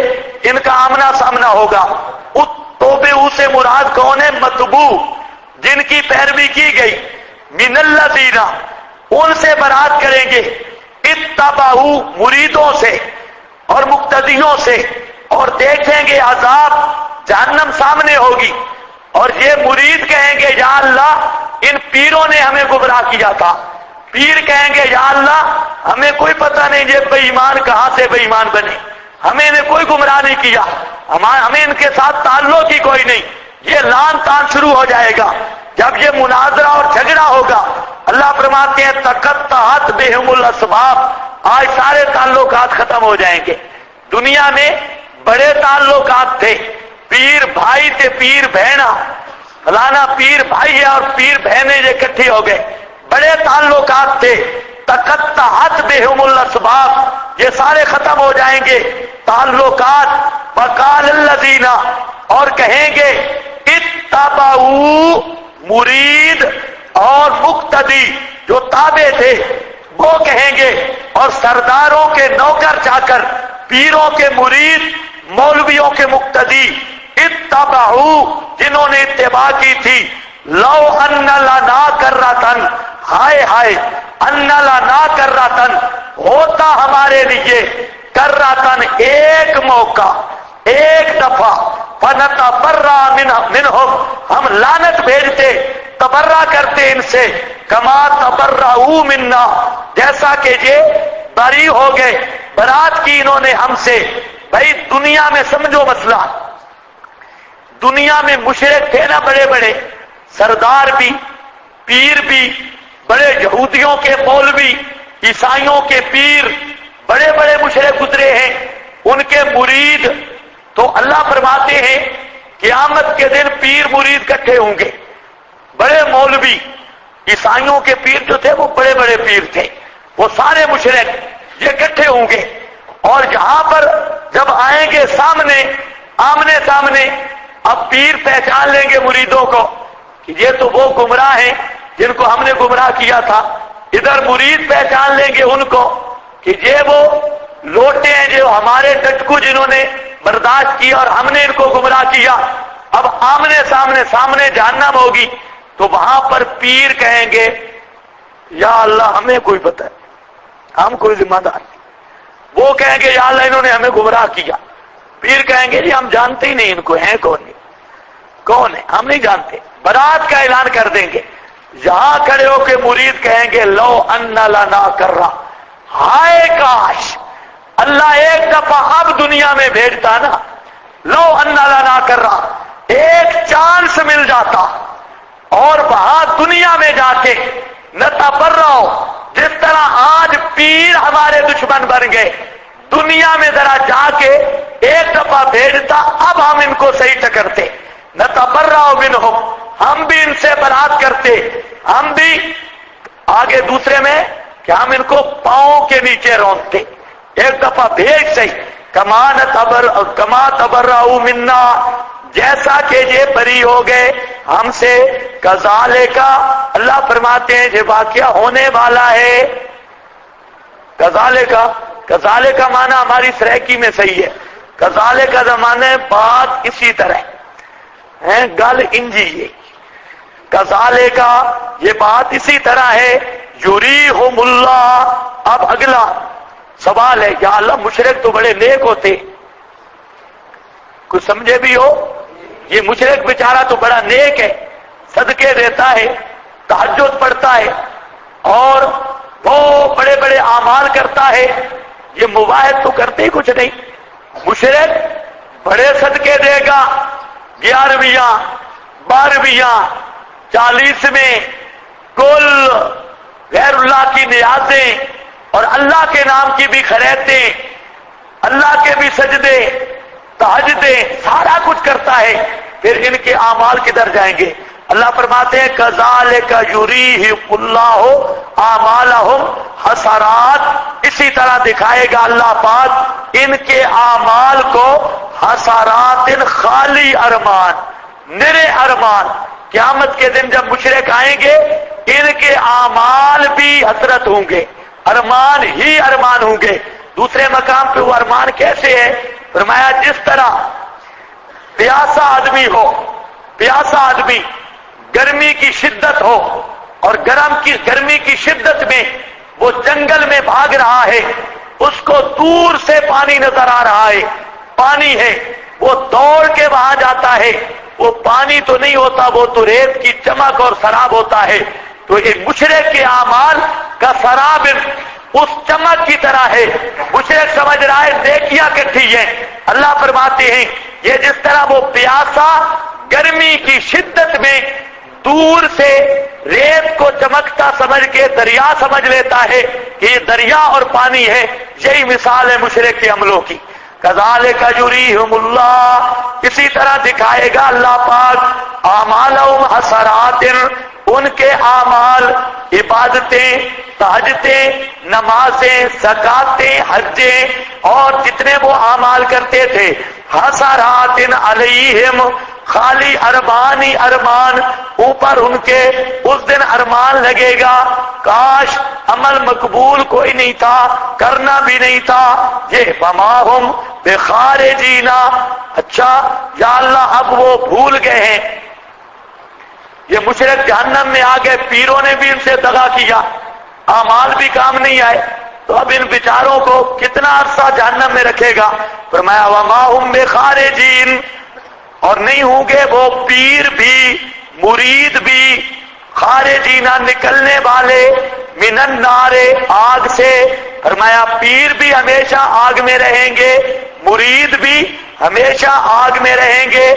ان کا آمنا سامنا ہوگا۔ اتُّبِعُوا سے مراد کون ہے؟ متبوع، جن کی پیروی کی گئی، مِنَ الَّذِينَ، ان سے برات کریں گے، اتبعوا، مریدوں سے اور مقتدیوں سے، اور دیکھیں گے عذاب، جہنم سامنے ہوگی، اور یہ مرید کہیں گے یا اللہ ان پیروں نے ہمیں گمراہ کیا تھا، پیر کہیں گے یا اللہ ہمیں کوئی پتہ نہیں یہ بے ایمان کہاں سے بے ایمان بنے، ہمیں نے کوئی گمراہ نہیں کیا، ہمیں ان کے ساتھ تعلق ہی کوئی نہیں۔ یہ لان تان شروع ہو جائے گا جب یہ مناظرہ اور جھگڑا ہوگا۔ اللہ فرماتے ہیں تقطعت بہم الاسباب، آج سارے تعلقات ختم ہو جائیں گے۔ دنیا میں بڑے تعلقات تھے، پیر بھائی تھے، پیر بہنا، فلانا پیر بھائی ہے اور پیر بہنیں یہ اکٹھے ہو گئے، بڑے تعلقات تھے۔ تقطعت بہم الاسباب، یہ سارے ختم ہو جائیں گے تعلقات۔ وقال الذین، اور کہیں گے، اتبعوا، مرید اور مقتدی جو تابع تھے وہ کہیں گے، اور سرداروں کے نوکر چاکر، پیروں کے مرید، مولویوں کے مقتدی، اتبعوا، جنہوں نے اتباع کی تھی، لو ان لنا کرۃ، ہائے ہائے، ان لنا کرۃ، ہوتا ہمارے لیے کرۃ، ایک موقع، ایک دفعہ، فنتبرأ منہم، ہم لعنت بھیجتے، تبرہ کرتے ان سے، کما تبرؤوا منا، جیسا کہ یہ بری ہو گئے، برات کی انہوں نے ہم سے۔ بھائی دنیا میں سمجھو مسئلہ، دنیا میں مشرک تھے نا بڑے بڑے، سردار بھی، پیر بھی، بڑے یہودیوں کے مولوی، عیسائیوں کے پیر، بڑے بڑے مشرک گزرے ہیں، ان کے مرید، تو اللہ فرماتے ہیں قیامت کے دن پیر مرید اکٹھے ہوں گے، بڑے مولوی، عیسائیوں کے پیر جو تھے وہ بڑے بڑے پیر تھے، وہ سارے مشرک یہ اکٹھے ہوں گے، اور یہاں پر جب آئیں گے سامنے، آمنے سامنے، اب پیر پہچان لیں گے مریدوں کو کہ یہ تو وہ گمراہ ہیں جن کو ہم نے گمراہ کیا تھا، ادھر مرید پہچان لیں گے ان کو کہ یہ وہ لوٹے ہیں جو ہمارے ڈٹکو جنہوں نے برداشت کیا اور ہم نے ان کو گمراہ کیا۔ اب آمنے سامنے جہنم ہوگی، تو وہاں پر پیر کہیں گے یا اللہ ہمیں کوئی پتہ ہے، ہم کوئی ذمہ دار نہیں، وہ کہیں گے یا اللہ انہوں نے ہمیں گمراہ کیا، پیر کہیں گے جی ہم جانتے ہی نہیں ان کو، ہیں کون ہے ہم نہیں جانتے، برات کا اعلان کر دیں گے، یہاں کھڑے ہو کے مرید کہیں گے لو ان لنا کرہ، ہائے کاش اللہ ایک دفعہ اب دنیا میں بھیجتا نا، لو ان لنا کرہ، ایک چانس مل جاتا، اور وہاں دنیا میں جا کے نتبرأ، جس طرح آج پیر ہمارے دشمن بن گئے، دنیا میں ذرا جا کے ایک دفعہ بھیجتا، اب ہم ان کو صحیح ٹکرتے، نتبرأ منہم، ہم بھی ان سے برات کرتے، ہم بھی آگے دوسرے میں کہ ہم ان کو پاؤں کے نیچے رونتے. ایک دفعہ بھیج صحیح کما تبرؤ منا، جیسا کہ یہ بری ہو گئے ہم سے. کذالک، اللہ فرماتے ہیں یہ واقعہ ہونے والا ہے. کذالک کا معنی ہماری سرائکی میں صحیح ہے. کذالک کا زمانہ بات اسی طرح ہے، گل انجی ہے. کذالک یہ بات اسی طرح ہے. یریہم اللہ. اب اگلا سوال ہے، یا اللہ مشرک تو بڑے نیک ہوتے، کچھ سمجھے بھی ہو؟ یہ مشرک بیچارہ تو بڑا نیک ہے، صدقے دیتا ہے، تہجد پڑھتا ہے، اور وہ بڑے بڑے اعمال کرتا ہے. یہ مواحد تو کرتے ہی کچھ نہیں. مشرک بڑے صدقے دے گا، 11ویں 12ویں 40ویں، کل غیر اللہ کی نیازیں اور اللہ کے نام کی بھی خیراتیں، اللہ کے بھی سجدے، تہجدیں، سارا کچھ کرتا ہے. پھر ان کے اعمال کدھر جائیں گے؟ اللہ فرماتے ہیں کذالک یریہم اللہ اعمالہم حسرات. اسی طرح دکھائے گا اللہ پاک ان کے اعمال کو حسرات، خالی ارمان، نرے ارمان. قیامت کے دن جب مشرک آئیں گے ان کے اعمال بھی حسرت ہوں گے، ارمان ہی ارمان ہوں گے. دوسرے مقام پہ وہ ارمان کیسے ہے؟ فرمایا جس طرح پیاسا آدمی ہو، پیاسا آدمی، گرمی کی شدت ہو، اور گرمی کی شدت میں وہ جنگل میں بھاگ رہا ہے، اس کو دور سے پانی نظر آ رہا ہے، پانی ہے، وہ دوڑ کے وہاں جاتا ہے. وہ پانی تو نہیں ہوتا، وہ تو ریت کی چمک اور سراب ہوتا ہے. تو یہ مشرک کے اعمال کا سراب اس چمک کی طرح ہے. مشرک سمجھ رہا ہے نیکیاں کٹھی ہیں. اللہ فرماتے ہیں یہ جس طرح وہ پیاسا گرمی کی شدت میں دور سے ریت کو چمکتا سمجھ کے دریا سمجھ لیتا ہے کہ یہ دریا اور پانی ہے، یہی مثال ہے مشرک کے عملوں کی. کذالک یریہم اللہ، اسی طرح دکھائے گا اللہ پاک اعمالہم حسرات، ان کے اعمال، عبادتیں، تہجدیں، نمازیں، زکاتیں، حجیں، اور جتنے وہ اعمال کرتے تھے، حسرات علیہم، خالی ارمان ہی ارمان اوپر ان کے. اس دن ارمان لگے گا کاش عمل مقبول کوئی نہیں تھا، کرنا بھی نہیں تھا. یہ وما ہم بخارجین. اچھا یا اللہ اب وہ بھول گئے ہیں، یہ مشرک جہنم میں آ گئے، پیروں نے بھی ان سے دغا کیا، اعمال بھی کام نہیں آئے، تو اب ان بیچاروں کو کتنا عرصہ جہنم میں رکھے گا؟ فرمایا وما ہم بخارجین، اور نہیں ہوں گے وہ پیر بھی، مرید بھی، خارجین نکلنے والے، من النار آگ سے. فرمایا پیر بھی ہمیشہ آگ میں رہیں گے، مرید بھی ہمیشہ آگ میں رہیں گے.